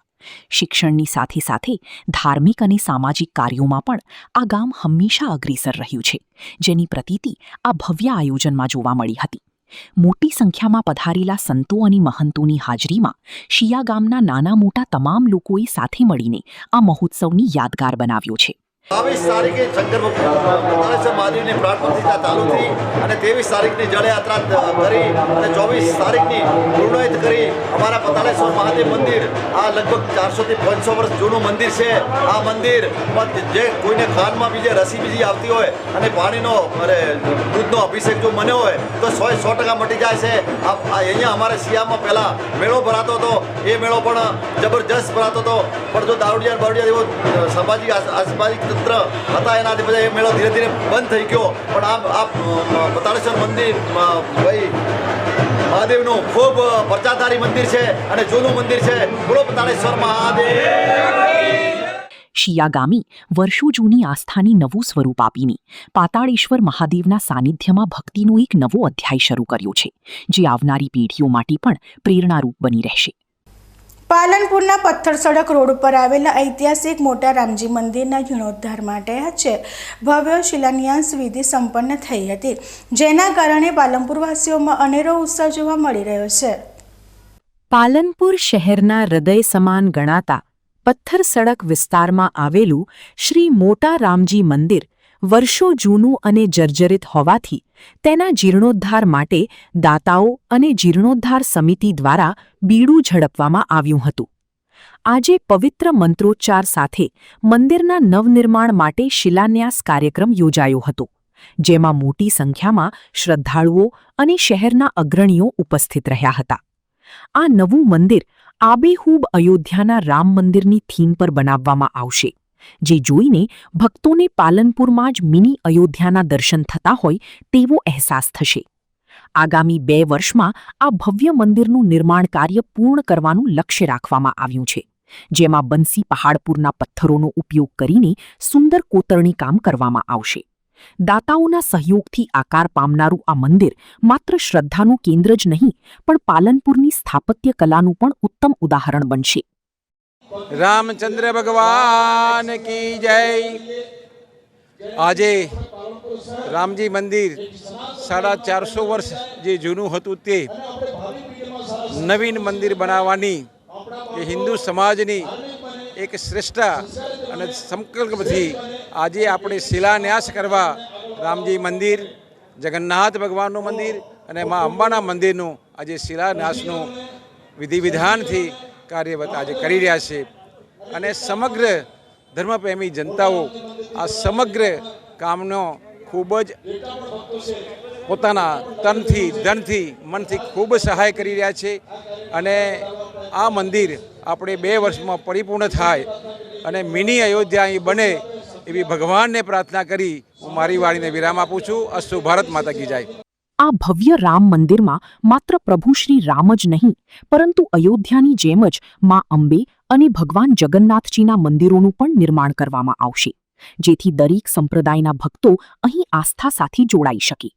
શિક્ષણની સાથે સાથે ધાર્મિક અને સામાજિક કાર્યોમાં પણ આ ગામ હંમેશા અગ્રેસર રહ્યું છે, જેની પ્રતીતિ આ ભવ્ય આયોજનમાં જોવા મળી હતી. મોટી સંખ્યામાં પધારેલા સંતો અને મહંતોની હાજરીમાં શિયા ગામના નાના મોટા તમામ લોકોએ સાથે મળીને આ મહોત્સવની યાદગાર બનાવ્યો છે. 22 તારીખે શંકર પાતાળેશ્વર મહાદેવની પ્રાણ પ્રતિષ્ઠા ચાલુ થઈ અને 23 તારીખની જળયાત્રા કરી અને 24 તારીખની પૂર્ણાહિત કરી અમારા પાતાળેશ્વર મહાદેવ મંદિર આ લગભગ 400 થી 500 વર્ષ જૂનું મંદિર છે. આ મંદિર જે કોઈને ખાનમાં બીજે રસી બીજી આવતી હોય અને પાણીનો દૂધનો અભિષેક જો મને હોય તો 100% મટી જાય છે. અહીંયા અમારા શિયામાં પહેલાં મેળો ભરાતો હતો, એ મેળો પણ જબરજસ્ત ભરાતો હતો, પણ જો દારૂડિયા એવો સામાજિક હતા એનાથી પછી એ મેળો ધીરે ધીરે બંધ થઈ ગયો. પણ આ પાતાળેશ્વર મંદિર ભાઈ મહાદેવનું ખૂબ પ્રચારધારી મંદિર છે અને જૂનું મંદિર છે. બોલો પાતાળેશ્વર મહાદેવ. શિયાગામી વર્ષો જૂની આસ્થાની નવું સ્વરૂપ આપીને પાતાળેશ્વર મહાદેવના સાનિધ્યમાં ભક્તિનો એક નવો અધ્યાય શરૂ કર્યો છે, જે આવનારી પેઢીઓ માટે પણ પ્રેરણારૂપ બની રહેશે. પાલનપુરના પથ્થર સડક રોડ ઉપર આવેલા ઐતિહાસિક મોટા રામજી મંદિરના જીર્ણોદ્ધાર માટે આજે ભવ્ય શિલાન્યાસ વિધિ સંપન્ન થઈ હતી, જેના કારણે પાલનપુરવાસીઓમાં અનેરો ઉત્સાહ જોવા મળી રહ્યો છે. પાલનપુર શહેરના હૃદય સમાન ગણાતા પથ્થર સડક વિસ્તારમાં આવેલું શ્રી મોટા રામજી મંદિર વર્ષો જૂનું અને જર્જરિત હોવાથી તેના જીર્ણોદ્ધાર માટે દાતાઓ અને જીર્ણોદ્ધાર સમિતિ દ્વારા બીડું ઝડપવામાં આવ્યું હતું. આજે પવિત્ર મંત્રોચ્ચાર સાથે મંદિરના નવનિર્માણ માટે શિલાન્યાસ કાર્યક્રમ યોજાયો હતો, જેમાં મોટી સંખ્યામાં શ્રદ્ધાળુઓ અને શહેરના અગ્રણીઓ ઉપસ્થિત રહ્યા હતા. આ નવું મંદિર આબેહૂબ અયોધ્યાના રામ મંદિરની થીમ પર બનાવવામાં આવશે, જે જોઈને ભક્તોને પાલનપુરમાં જ મિની અયોધ્યાના દર્શન થતા હોય તેવો અહેસાસ થશે. આગામી 2 વર્ષમાં આ ભવ્ય મંદિરનું નિર્માણ કાર્ય પૂર્ણ કરવાનું લક્ષ્ય રાખવામાં આવ્યું છે, જેમાં બંસી પહાડપુરના પથ્થરોનો ઉપયોગ કરીને સુંદર કોતરણી કામ કરવામાં આવશે. દાતાઓના સહયોગથી આકાર પામનારું આ મંદિર માત્ર શ્રદ્ધાનું કેન્દ્ર જ નહીં, પણ પાલનપુરની સ્થાપત્ય કલાનું પણ ઉત્તમ ઉદાહરણ બનશે. રામચંદ્ર ભગવાન કી જય. આજે રામજી મંદિર 450 વર્ષ જે જૂનું હતું તે નવીન મંદિર બનાવવાની એ હિન્દુ સમાજની એક શ્રેષ્ઠ અને સંકલ્પથી આજે આપણે શિલાન્યાસ કરવા રામજી મંદિર, જગન્નાથ ભગવાનનું મંદિર અને મા અંબાના મંદિરનું આજે શિલાન્યાસનું વિધિ વિધાનથી કાર્યવત આજે કરી રહ્યા છે. અને સમગ્ર ધર્મપ્રેમી જનતાઓ આ સમગ્ર કામનો ખૂબ જ પોતાના તનથી, ધનથી, મનથી ખૂબ સહાય કરી રહ્યા છે. અને આ મંદિર આપણે 2 વર્ષમાં પરિપૂર્ણ થાય અને મિની અયોધ્યા અહીં બને એવી ભગવાનને પ્રાર્થના કરી હું મારી વાણીને વિરામ આપું છું. અસ્તુ ભારત માતા કી જય. આ ભવ્ય રામ મંદિરમાં માત્ર પ્રભુ શ્રી રામ જ નહીં, પરંતુ અયોધ્યાની જેમ જ મા અંબે અને ભગવાન જગન્નાથજીના મંદિરોનું પણ નિર્માણ કરવામાં આવશે, જેથી દરેક સંપ્રદાયના ભક્તો અહીં આસ્થા સાથે જોડાઈ શકે.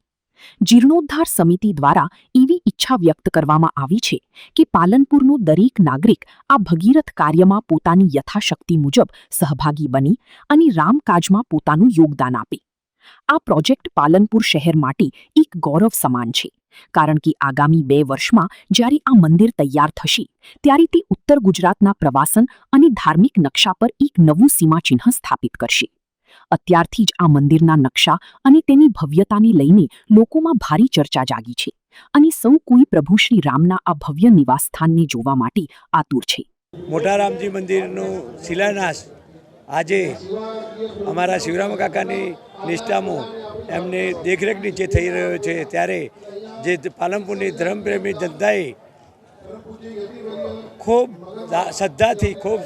જીર્ણોદ્ધાર સમિતિ દ્વારા એવી ઈચ્છા વ્યક્ત કરવામાં આવી છે કે પાલનપુરનો દરેક નાગરિક આ ભગીરથ કાર્યમાં પોતાની યથાશક્તિ મુજબ સહભાગી બની અને રામકાજમાં પોતાનું યોગદાન આપે. આ પ્રોજેક્ટ પાલનપુર શહેર માટે એક ગૌરવ સમાન છે, કારણ કે આગામી 2 વર્ષમાં જ્યારે આ મંદિર તૈયાર થશે ત્યારે તે ઉત્તર ગુજરાતના પ્રવાસન અને ધાર્મિક નકશા પર એક નવું સીમાચિહ્ન સ્થાપિત કરશે. અત્યારથી જ આ મંદિરના નકશા અને તેની ભવ્યતાને લઈને લોકોમાં ભારે ચર્ચા જાગી છે અને સૌ કોઈ પ્રભુ શ્રી રામના આ ભવ્ય નિવાસસ્થાનને જોવા માટે આતુર છે. મોટા રામજી મંદિરનો શિલાન્યાસ આજે અમારા શિવરામ કાકાની નિષ્ઠામાં એમને દેખરેખ નીચે થઈ રહ્યો છે, ત્યારે જે પાલનપુરની ધર્મપ્રેમી જનતાએ ખૂબ શ્રદ્ધાથી, ખૂબ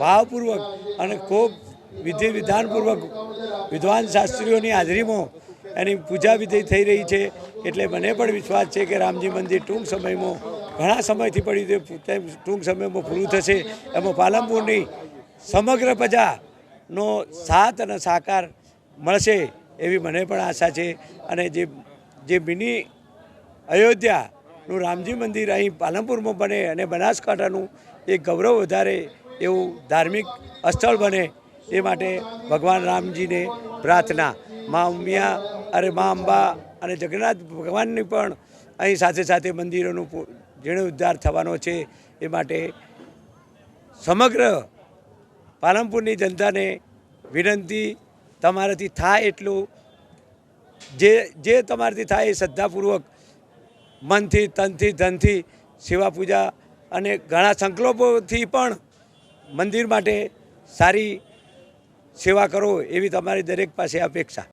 ભાવપૂર્વક અને ખૂબ વિધિ વિધાનપૂર્વક વિદ્વાન શાસ્ત્રીઓની હાજરીમાં એની પૂજા વિધિ થઈ રહી છે. એટલે મને પણ વિશ્વાસ છે કે રામજી મંદિર ટૂંક સમયમાં, ઘણા સમયથી પડ્યું તે ટૂંક સમયમાં પૂરું થશે. એમાં પાલનપુરની સમગ્ર પ્રજાનો સાથ અને સહકાર મળશે એવી મને પણ આશા છે. અને જે મિની અયોધ્યાનું રામજી મંદિર અહીં પાલનપુરમાં બને અને બનાસકાંઠાનું એક ગૌરવ વધારે એવું ધાર્મિક સ્થળ બને એ માટે ભગવાન રામજીને પ્રાર્થના. મા ઉમિયા અરે મા અંબા અને જગન્નાથ ભગવાનની પણ અહીં સાથે સાથે મંદિરોનું જીર્ણોદ્ધાર થવાનો છે. એ માટે સમગ્ર પાલનપુરની જનતાને વિનંતી, તમારાથી થાય એટલું જે તમારાથી થાય એ શ્રદ્ધાપૂર્વક મનથી, તનથી, ધનથી સેવા પૂજા અને ઘણા સંકલ્પોથી પણ મંદિર માટે સારી સેવા કરો એવી તમારી દરેક પાસે અપેક્ષા.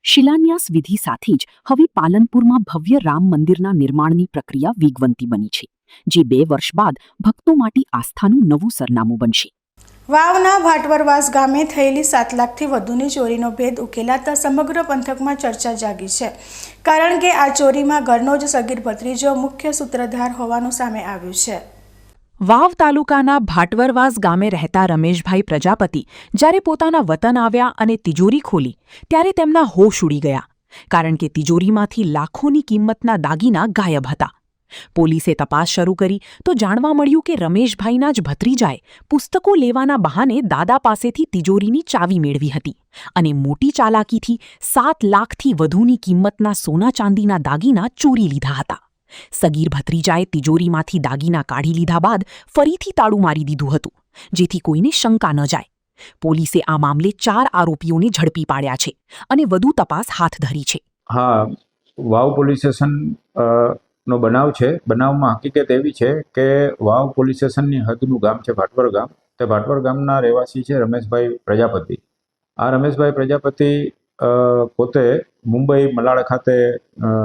શિલાન્યાસ વિધિ સાથે જ હવે પાલનપુરમાં ભવ્ય રામ મંદિરના નિર્માણની પ્રક્રિયા વેગવંતી બની છે, જે 2 વર્ષ બાદ ભક્તો માટે આસ્થાનું નવું સરનામું બનશે. વાવના ભાટવરવાસ ગામે થયેલી 7 લાખથી વધુની ચોરીનો ભેદ ઉકેલાતા સમગ્ર પંથકમાં ચર્ચા જાગી છે, કારણ કે આ ચોરીમાં ઘરનો જ સગીર ભત્રીજો મુખ્ય સૂત્રધાર હોવાનું સામે આવ્યું છે. વાવ તાલુકાના ભાટવરવાસ ગામે રહેતા રમેશભાઈ પ્રજાપતિ જ્યારે પોતાના વતન આવ્યા અને તિજોરી ખોલી ત્યારે તેમના હોશ ઉડી ગયા, કારણ કે તિજોરીમાંથી લાખોની કિંમતના દાગીના ગાયબ હતા. પોલીસે તપાસ શરૂ કરી તો જાણવા મળ્યું કે રમેશભાઈના જ ભત્રીજાએ પુસ્તકો લેવાના બહાને દાદા પાસેથી તિજોરીની ચાવી મેળવી હતી અને મોટી ચાલાકીથી 7 લાખથી વધુની કિંમતના સોના ચાંદીના દાગીના ચોરી લીધા હતા. સગીર ભત્રીજાએ તિજોરીમાંથી દાગીના કાઢી લીધા બાદ ફરીથી તાળું મારી દીધું હતું, જેથી કોઈને શંકા ન જાય. પોલીસે આ મામલે 4 આરોપીઓને ઝડપી પાડ્યા છે અને વધુ તપાસ હાથ ધરી છે. હા, વાવ પોલીસ સ્ટેશન નો બનાવ છે. બનાવમાં હકીકત એવી છે કે વાવ પોલીસ સ્ટેશનની હદનું ગામ છે ભાટવર ગામ. તે ભાટવર ગામના રહેવાસી છે રમેશભાઈ પ્રજાપતિ. આ રમેશભાઈ પ્રજાપતિ પોતે મુંબઈ મલાડ ખાતે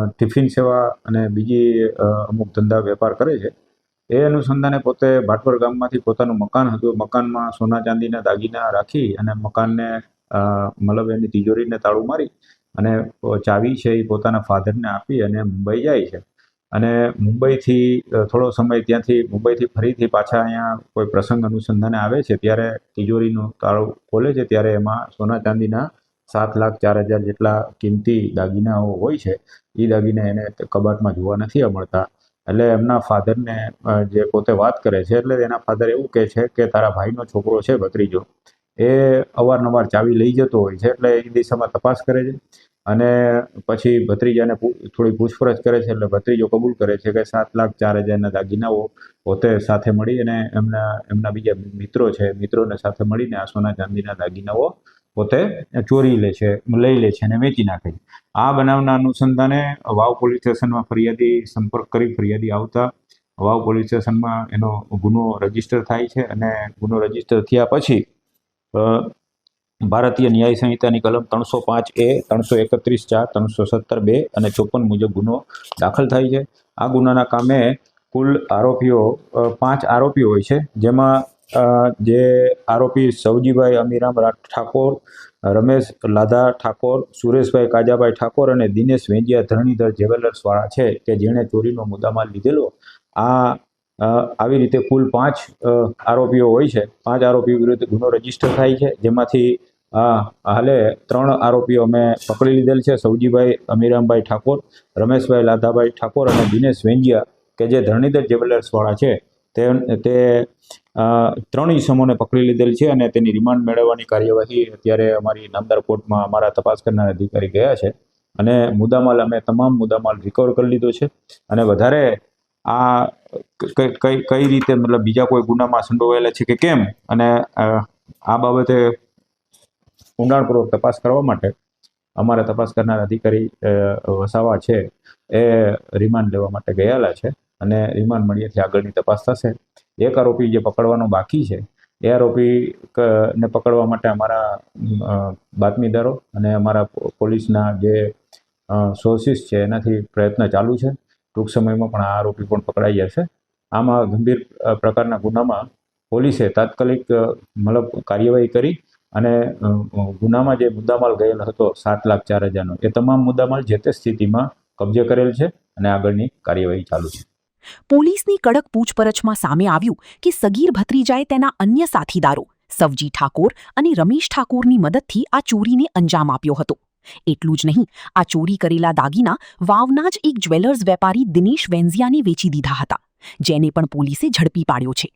ટિફિન સેવા અને બીજી અમુક ધંધા વેપાર કરે છે. એ અનુસંધાને પોતે ભાટવર ગામમાંથી પોતાનું મકાન હતું. મકાનમાં સોના ચાંદીના દાગીના રાખી અને મકાનને મતલબ એની તિજોરીને તાળું મારી અને ચાવી છે એ પોતાના ફાધરને આપી અને મુંબઈ જાય છે. અને મુંબઈથી થોડો સમય ત્યાંથી મુંબઈથી ફરીથી પાછા અહીંયા કોઈ પ્રસંગ અનુસંધાને આવે છે ત્યારે તિજોરીનું તાળું ખોલે છે ત્યારે એમાં સોના ચાંદીના 7,04,000 જેટલા કિંમતી દાગીનાઓ હોય છે. એ દાગીના એને કબાટમાં જોવા નથી મળતા. એટલે એમના ફાધરને જે પોતે વાત કરે છે એટલે એના ફાધર એવું કહે છે કે તારા ભાઈનો છોકરો છે ભત્રીજો, એ અવારનવાર ચાવી લઈ જતો હોય છે. એટલે એ દિશામાં તપાસ કરે છે અને પછી ભત્રીજાને થોડી પૂછપરછ કરે છે. એટલે ભત્રીજો કબૂલ કરે છે કે 7,04,000ના દાગીનાઓ પોતે સાથે મળી અને એમના બીજા મિત્રો છે, મિત્રોને સાથે મળીને આ સોના ચાંદીના દાગીનાઓ પોતે ચોરી લઈ લે છે અને વેચી નાખે છે. આ બનાવના અનુસંધાને વાવ પોલીસ સ્ટેશનમાં ફરિયાદી સંપર્ક કરી ફરિયાદી આવતા વાવ પોલીસ સ્ટેશનમાં એનો ગુનો રજીસ્ટર થાય છે અને ગુનો રજીસ્ટર થયા પછી ભારતીય ન્યાય સંહિતાની કલમ 305A, 331(4), 317(2) અને 54 મુજબ ગુનો દાખલ થાય છે. આ ગુનાના કામે કુલ આરોપીઓ 5 આરોપીઓ હોય છે, જેમાં જે આરોપી સવજીભાઈ અમીરામ ઠાકોર, રમેશ લાધા ઠાકોર, સુરેશભાઈ કાજાભાઈ ઠાકોર અને દિનેશ વેંજિયા ધરણીધર જ્વેલર્સવાળા છે કે જેણે ચોરીનો મુદ્દામાલ લીધેલો. આવી રીતે કુલ 5 આરોપીઓ હોય છે. 5 આરોપીઓ વિરુદ્ધ ગુનો રજીસ્ટર થાય છે, જેમાંથી હાલે 3 આરોપીઓ અમે પકડી લીધેલ છે. સવજીભાઈ અમીરામભાઈ ઠાકોર, રમેશભાઈ લાધાભાઈ ઠાકોર અને દિનેશ વેંજિયા કે જે ધરણીધર જ્વેલર્સવાળા છે તે 3 ઇસમોને પકડી લીધેલ છે અને તેની રિમાન્ડ મેળવવાની કાર્યવાહી અત્યારે અમારી નામદાર કોર્ટમાં અમારા તપાસ કરનાર અધિકારી ગયા છે અને મુદ્દામાલ અમે તમામ મુદ્દામાલ રિકવર કરી લીધો છે. અને વધારે આ કઈ રીતે મતલબ બીજા કોઈ ગુનામાં સંડોવાયેલા છે કે કેમ અને આ બાબતે ઊંડાણપૂર્વક તપાસ કરવા માટે અમારા તપાસ કરનાર અધિકારી વસાવા છે એ રિમાન્ડ લેવા માટે ગયેલા છે અને રિમાન્ડ મળ્યાથી આગળની તપાસ થશે. એક આરોપી જે પકડવાનો બાકી છે એ આરોપી ને પકડવા માટે અમારા બાતમીદારો અને અમારા પોલીસના જે સોર્સિસ છે એનાથી પ્રયત્ન ચાલુ છે. ટૂંક સમયમાં પણ આ આરોપી પણ પકડાઈ જશે. આમાં ગંભીર પ્રકારના ગુનામાં પોલીસે તાત્કાલિક મતલબ કાર્યવાહી કરી અને ગુનામાં જે મુદ્દામાલ ગયેલો હતો 7,04,000નો એ તમામ મુદ્દામાલ જે તે સ્થિતિમાં કબજે કરેલ છે અને આગળની કાર્યવાહી ચાલુ છે. પોલીસની કડક પૂછપરછમાં સામે આવ્યું કે સગીર ભત્રીજાએ તેના અન્ય સાથીદારો સવજી ઠાકોર અને રમેશ ઠાકોરની મદદથી આ ચોરીને અંજામ આપ્યો હતો. એટલું જ નહીં, આ ચોરી કરેલા દાગીના વાવના જ એક જ્વેલર્સ વેપારી દિનેશ વેંઝિયાને વેચી દીધા હતા, જેને પણ પોલીસે ઝડપી પાડ્યો છે.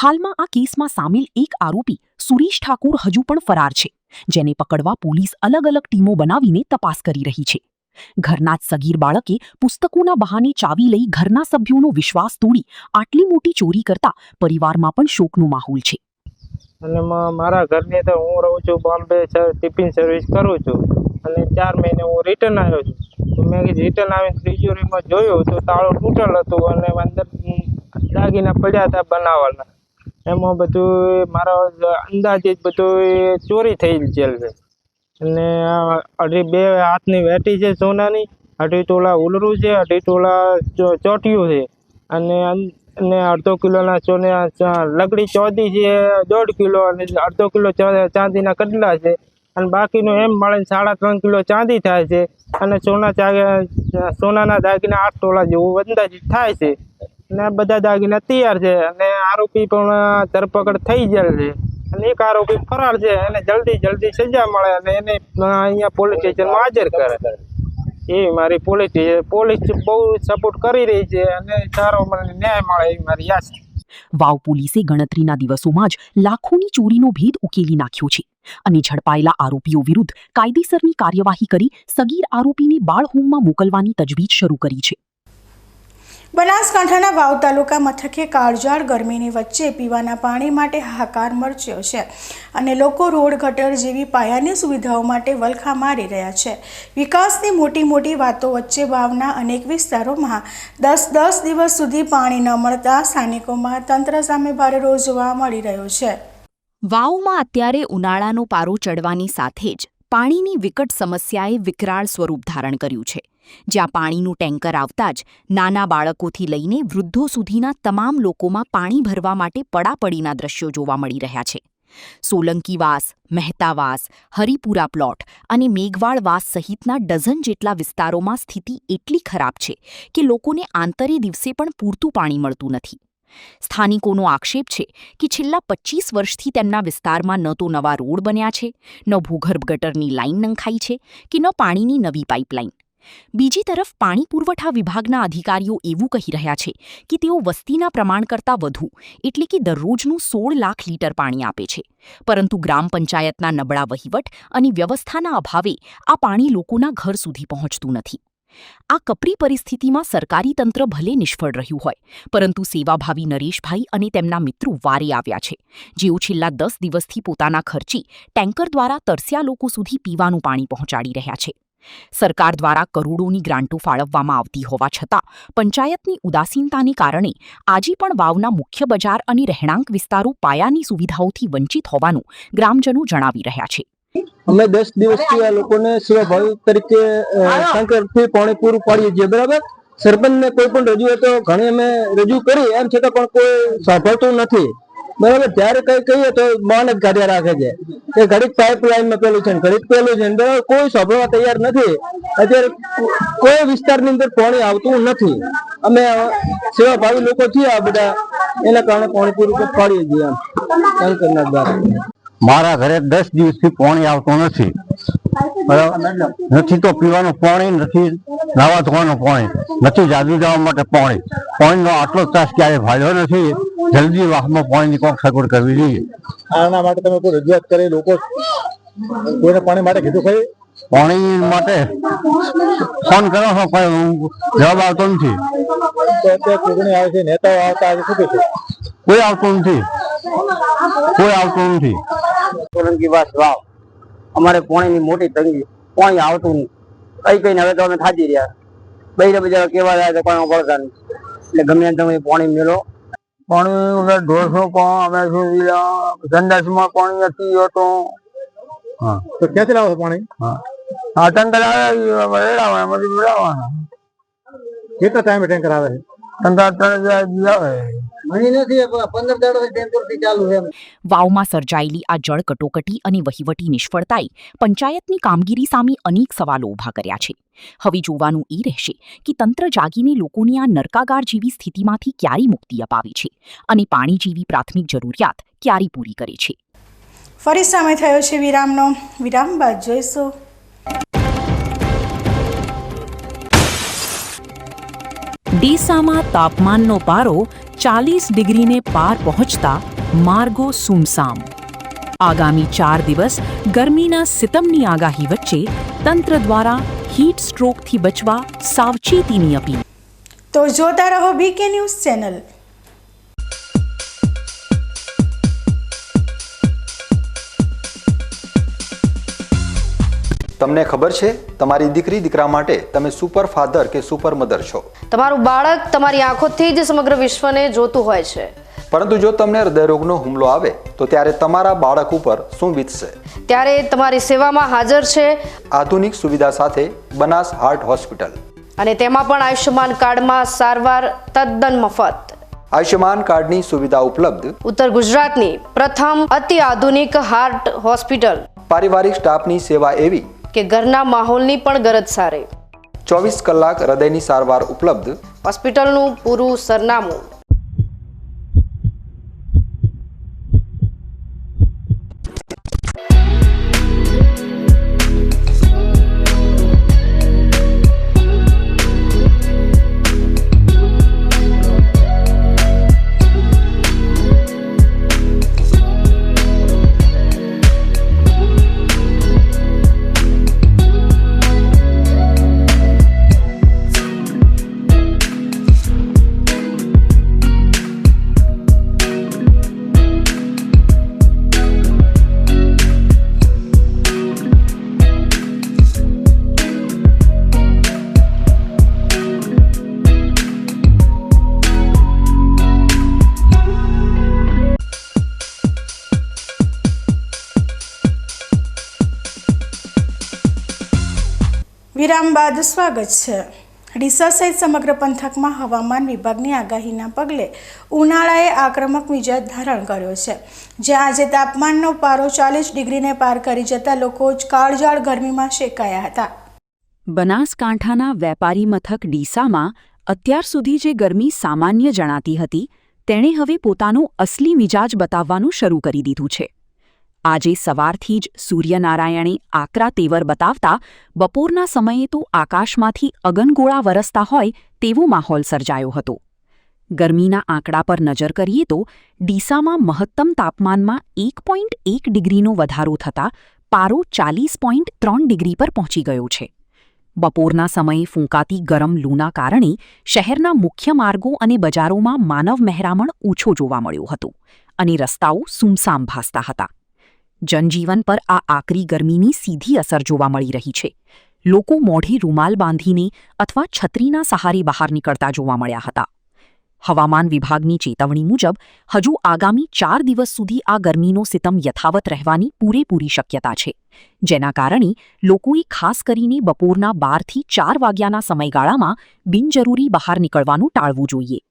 હાલમાં આ કેસમાં સામેલ એક આરોપી સુરેશ ઠાકોર હજુ પણ ફરાર છે, જેને પકડવા પોલીસ અલગ અલગ ટીમો બનાવીને તપાસ કરી રહી છે. ઘરના જ સગીર બાળકે પુસ્તકોના બહાને ચાવી લઈ ઘરના સભ્યોનો વિશ્વાસ તોડી આટલી મોટી ચોરી કરતા પરિવારમાં પણ શોકનો માહોલ છે. અને મારા ઘરની તો હું રહું છું બોમ્બે, ટિફિન સર્વિસ કરું છું અને 4 મહિને હું રિટર્ન આવ્યો છું. તો મેં રિટર્ન આવીને તિજોરીમાં જોયું તો તાળું તૂટેલ હતું અને અંદર દાગીના પડ્યા હતા બનાવવાના. એમાં બધું મારા અંદાજે બધું ચોરી થઈ ગયેલ છે. અને 2 હાથની વેટી છે સોનાની, 2.5 તોલા ઉલરું છે, 2.5 તોલા ચોટિયું છે અને 1/2 કિલોના સોના લગડી ચોદી છે 1.5 કિલો અને 1/2 કિલો ચાંદીના કડલા છે અને બાકીનું એમ મળીને 3.5 કિલો ચાંદી થાય છે અને સોનાના દાગીના 8 તોલા જેવું અંદાજિત થાય છે. અને બધા દાગીના તૈયાર છે અને આરોપી પણ ધરપકડ થઈ ગયેલ છે અને એક આરોપી ફરાર છે અને જલ્દી સજા મળે અને એને અહીંયા પોલીસ સ્ટેશનમાં હાજર કરે એવી મારી પોલીસ બહુ સપોર્ટ કરી રહી છે અને સારો મને ન્યાય મળે એવી મારી આશા. વાવ પોલીસે ગણતરીના દિવસોમાં જ લાખોની ચોરીનો ભેદ ઉકેલી નાખ્યો છે અને ઝડપાયેલા આરોપીઓ વિરુદ્ધ કાયદેસરની કાર્યવાહી કરી સગીર આરોપીને બાળ હોમમાં મોકલવાની તજવીજ શરૂ કરી છે. બનાસકાંઠાના વાવ તાલુકા મથકે કાળઝાળ ગરમીની વચ્ચે પીવાના પાણી માટે હાહાકાર મચ્યો છે અને લોકો રોડ ગટર જેવી પાયાની સુવિધાઓ માટે વલખા મારી રહ્યા છે. વિકાસની મોટી વાતો વચ્ચે વાવના અનેક વિસ્તારોમાં 10 દિવસ સુધી પાણી ન મળતા સ્થાનિકોમાં તંત્ર સામે ભારે રોષ જોવા મળી રહ્યો છે. વાવમાં અત્યારે ઉનાળાનો પારો ચડવાની સાથે જ પાણીની વિકટ સમસ્યાએ વિકરાળ સ્વરૂપ ધારણ કર્યું છે, જ્યાં પાણીનું ટેન્કર આવતા જ નાના બાળકોથી લઈને વૃદ્ધો સુધીના તમામ લોકોમાં પાણી ભરવા માટે પડાપડીના દ્રશ્યો જોવા મળી રહ્યા છે. સોલંકીવાસ, મહેતાવાસ, હરિપુરા પ્લોટ અને મેઘવાળવાસ સહિતના ડઝન જેટલા વિસ્તારોમાં સ્થિતિ એટલી ખરાબ છે કે લોકોને આંતરે દિવસે પણ પૂરતું પાણી મળતું નથી. સ્થાનિકોનો આક્ષેપ છે કે છેલ્લા 25 વર્ષથી તેમના વિસ્તારમાં ન તો નવા રોડ બન્યા છે, ન ભૂગર્ભ ગટરની લાઇન નંખાઈ છે કે ન પાણીની નવી પાઇપલાઇન. બીજી તરફ પાણી પુરવઠા વિભાગના અધિકારીઓ એવું કહી રહ્યા છે કે તેઓ વસ્તીના પ્રમાણ કરતાં વધુ એટલે કે દરરોજનું 16 લાખ લીટર પાણી આપે છે, પરંતુ ગ્રામ પંચાયતના નબળા વહીવટ અને વ્યવસ્થાના અભાવે આ પાણી લોકોના ઘર સુધી પહોંચતું નથી. આ કપરી પરિસ્થિતિમાં સરકારી તંત્ર ભલે નિષ્ફળ રહ્યું હોય, પરંતુ સેવાભાવી નરેશભાઈ અને તેમના મિત્રો વારે આવ્યા છે, જેઓ છેલ્લા 10 દિવસથી પોતાના ખર્ચી ટેન્કર દ્વારા તરસ્યા લોકો સુધી પીવાનું પાણી પહોંચાડી રહ્યા છે. સરકાર દ્વારા કરોડોની ગ્રાન્ટો ફાળવવામાં આવતી હોવા છતાં પંચાયતની ઉદાસીનતાને કારણે આજે પણ વાવના મુખ્ય બજાર અને રહેણાંક વિસ્તારો પાયાની સુવિધાઓથી વંચિત હોવાનું ગ્રામજનો જણાવી રહ્યા છે. અમે 10 દિવસથી આ લોકોને સેવાભાવી તરીકે ટેન્કરથી પાણી પૂરું પાડીએ છીએ, બરાબર. સરપંચને કોઈ પણ રજૂઆતો ઘણી અમે રજૂ કરી, એમ છતાં પણ કોઈ સાંભળતું નથી, બરાબર. જ્યારે કઈ કહીએ તો બહાને જ કાઢ્યા રાખે છે કે ઘડીક પાઇપલાઇનમાં પેલું છે, ઘડીક પેલું છે, બરાબર. કોઈ સાંભળવા તૈયાર નથી. અત્યારે કોઈ વિસ્તારની અંદર પાણી આવતું નથી. અમે સેવાભાવી લોકો છીએ આ બધા, એના કારણે પાણી પૂરું પાડીએ છીએ ટેન્કરના દ્વારા. મારા ઘરે 10 દિવસથી પાણી આવતું નથી, બરાબર. નથી તો પીવાનું પાણી, નથી નાવા ધોવાનું પાણી, નથી જાદુ જવા માટે પાણીનો આટલો ત્રાસ ક્યારે ફાળ્યો નથી. જલ્દી વાહમાં પાણીની કોક સગવડ કરવી જોઈએ. આના માટે તમે કોઈ રજૂઆત કરી? લોકો કોઈને પાણી માટે કીધું ખરી? પાણી માટે ફોન કરો છો, કોઈ જવાબ આવતો નથી. અત્યારે ચૂંટણી આવે છે, નેતાઓ આવતા આજે શું કહે છે? કોઈ આવતું નથી. સોલંકીવાસ વાવ, અમારે પાણીની મોટી તંગી, પાણી આવતું નહીં. કઈ હવે તો અમે થાકી રહ્યા. બૈરા બજાર કેવા જાય તો કોઈ પડતા નહીં, એટલે ગમે તમે પાણી મેળો. પાણી ઢોસો પણ અમે સંદાસમાં પાણી નથી હોતું. તો ક્યાંથી લાવો પાણી? હા, ટેન્કર આવે, કેટલા ટાઈમે ટેન્કર આવે છે? 3 આવે. વાવમાં સર્જાયેલી આ જળ કટોકટી અને વહીવટી નિષ્ફળતાએ પંચાયતની કામગીરી સામે અનેક સવાલો ઊભા કર્યા છે. હવે જોવાનું એ રહેશે કે તંત્ર જાગીને લોકોની આ નરકાગાર જેવી સ્થિતિમાંથી ક્યારે મુક્તિ અપાવે છે અને પાણી જેવી પ્રાથમિક જરૂરિયાત ક્યારે પૂરી કરે છે. ફરી સમય થયો છે વિરામનો. વિરામ બાદ જોઈશું. ડીસામાં તાપમાનનો પારો 40 ડિગ્રીને પાર પહોંચતા માર્ગો સુમસામ. આગામી 4 દિવસ ગરમીના સિતમની આગાહી વચ્ચે તંત્ર દ્વારા હીટ સ્ટ્રોકથી બચવા સાવચેતીની અપીલ. તો જોતા રહો બીકે ન્યૂઝ ચેનલ. તમને ખબર છે તમારી દીકરી દીકરા માટે તમે સુપર ફાધર કે સુપર મધર છો. તમારું બાળક તમારી આંખોથી જ સમગ્ર વિશ્વને જોતું હોય છે, પરંતુ જો તમને હૃદયરોગનો હુમલો આવે તો ત્યારે તમારા બાળક ઉપર શું વીતશે? ત્યારે તમારી સેવામાં હાજર છે આધુનિક સુવિધા સાથે બનાસ હાર્ટ હોસ્પિટલ, અને તેમાં પણ આયુષ્યમાન કાર્ડમાં સારવાર તદ્દન મફત. આયુષ્યમાન કાર્ડની સુવિધા ઉપલબ્ધ ઉત્તર ગુજરાતની પ્રથમ અતિ આધુનિક હાર્ટ હોસ્પિટલ. પારિવારિક સ્ટાફની સેવા એવી કે ઘરના માહોલની પણ ગરજ સારી. 24 કલાક હૃદયની સારવાર ઉપલબ્ધ. હોસ્પિટલનું પૂરું સરનામું. વિરામ બાદ સ્વાગત છે. ડીસા સહિત સમગ્ર પંથકમાં હવામાન વિભાગની આગાહીના પગલે ઉનાળાએ આક્રમક મિજાજ ધારણ કર્યો છે, જ્યાં આજે તાપમાનનો પારો 40 ડિગ્રીને પાર કરી જતા લોકો કાળઝાળ ગરમીમાં શેકાયા હતા. બનાસકાંઠાના વેપારી મથક ડીસામાં અત્યાર સુધી જે ગરમી સામાન્ય જણાતી હતી તેણે હવે પોતાનો અસલી મિજાજ બતાવવાનું શરૂ કરી દીધું છે. આજે સવારથી જ સૂર્યનારાયણે આકરા તેવર બતાવતા બપોરના સમયે તો આકાશમાંથી અગનગોળા વરસતા હોય તેવો માહોલ સર્જાયો હતો. ગરમીના આંકડા પર નજર કરીએ તો ડીસામાં મહત્તમ તાપમાનમાં 1.1 ડિગ્રીનો વધારો થતાં પારો 40.3 ડિગ્રી પર પહોંચી ગયો છે. બપોરના સમયે ફૂંકાતી ગરમ લૂના કારણે શહેરના મુખ્ય માર્ગો અને બજારોમાં માનવ મહેરામણ ઓછો જોવા મળ્યો હતો અને રસ્તાઓ સૂમસામ ભાસતા હતા. જનજીવન પર આ આકરી ગરમીની સીધી અસર જોવા મળી રહી છે. લોકો મોઢે રૂમાલ બાંધીને અથવા છત્રીના સહારે બહાર નીકળતા જોવા મળ્યા હતા. હવામાન વિભાગની ચેતવણી મુજબ હજુ આગામી 4 દિવસ સુધી આ ગરમીનો સિતમ યથાવત રહેવાની પૂરેપૂરી શક્યતા છે, જેના કારણે લોકોએ ખાસ કરીને બપોરના 12 થી 4 વાગ્યાના સમયગાળામાં બિનજરૂરી બહાર નીકળવાનું ટાળવું જોઈએ.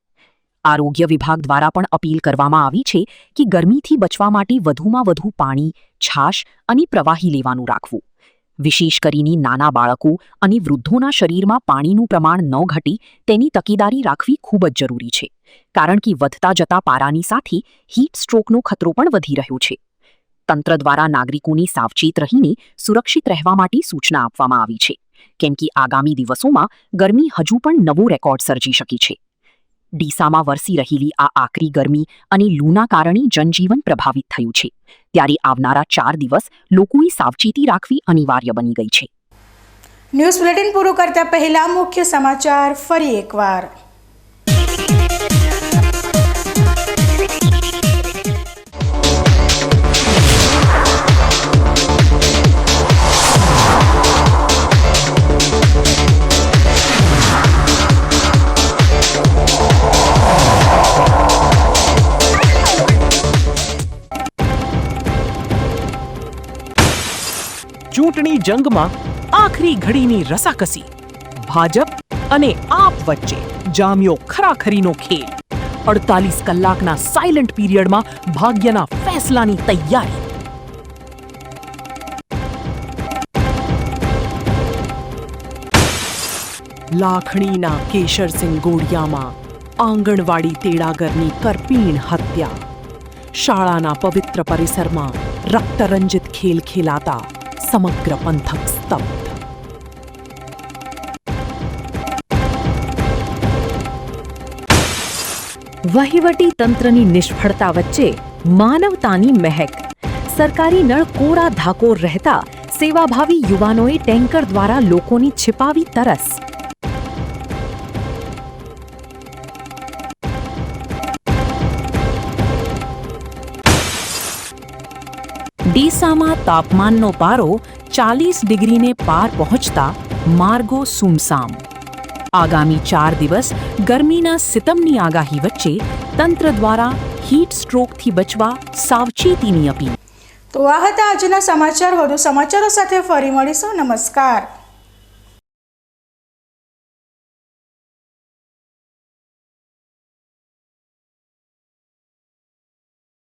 આરોગ્ય વિભાગ દ્વારા પણ અપીલ કરવામાં આવી છે કે ગરમીથી બચવા માટે વધુમાં વધુ પાણી, છાશ અને પ્રવાહી લેવાનું રાખવું. વિશેષ કરીને નાના બાળકો અને વૃદ્ધોના શરીરમાં પાણીનું પ્રમાણ ન ઘટે તેની તકેદારી રાખવી ખૂબ જ જરૂરી છે, કારણ કે વધતા જતા પારાની સાથે હીટ સ્ટ્રોકનો ખતરો પણ વધી રહ્યો છે. તંત્ર દ્વારા નાગરિકોને સાવચેત રહીને સુરક્ષિત રહેવા માટે સૂચના આપવામાં આવી છે, કેમ કે આગામી દિવસોમાં ગરમી હજુ પણ નવો રેકોર્ડ સર્જી શકે છે. ડીસામાં વરસી રહેલી આ આકરી ગરમી અને લૂના કારણે જનજીવન પ્રભાવિત થયું છે, ત્યારે આવનારા 4 દિવસ લોકોએ સાવચેતી રાખવી અનિવાર્ય બની ગઈ છે. ન્યૂઝ બુલેટિન પૂરું કરતા પહેલા મુખ્ય સમાચાર ફરી એકવાર. ચૂંટણી જંગમાં આખરી ઘડીની રસાકસી. ભાજપ અને આપ વચ્ચે જામ્યો ખરાખરીનો ખેલ. 48 કલાકના સાયલન્ટ પીરિયડમાં ભાગ્યના ફેસલાની તૈયારી. લાખણીના કેશરસિંહ ગોડિયામાં આંગણવાડી તેડાગરની કરપીણ હત્યા. શાળાના પવિત્ર પરિસરમાં રક્તરંજિત ખેલ ખેલાતા સમગ્ર પંથક સ્તબ્ધ. વહીવટી તંત્રની નિષ્ફળતા વચ્ચે માનવતાની મહેક. સરકારી નળ કોરા ધાકોર રહેતા સેવાભાવી યુવાનોએ ટેન્કર દ્વારા લોકોની છિપાવી તરસ. ડીસામાં તાપમાનનો પારો 40 ડિગ્રીને પાર પહોંચતા માર્ગો સૂમસામ. આગામી 4 દિવસ ગરમીના સિતમની આગાહી વચ્ચે તંત્ર દ્વારા હીટ સ્ટ્રોકથી બચવા સાવચેતીની અપીલ. તો આ હતા આજના સમાચાર. વધુ સમાચારો સાથે ફરી મળીશું. નમસ્કાર.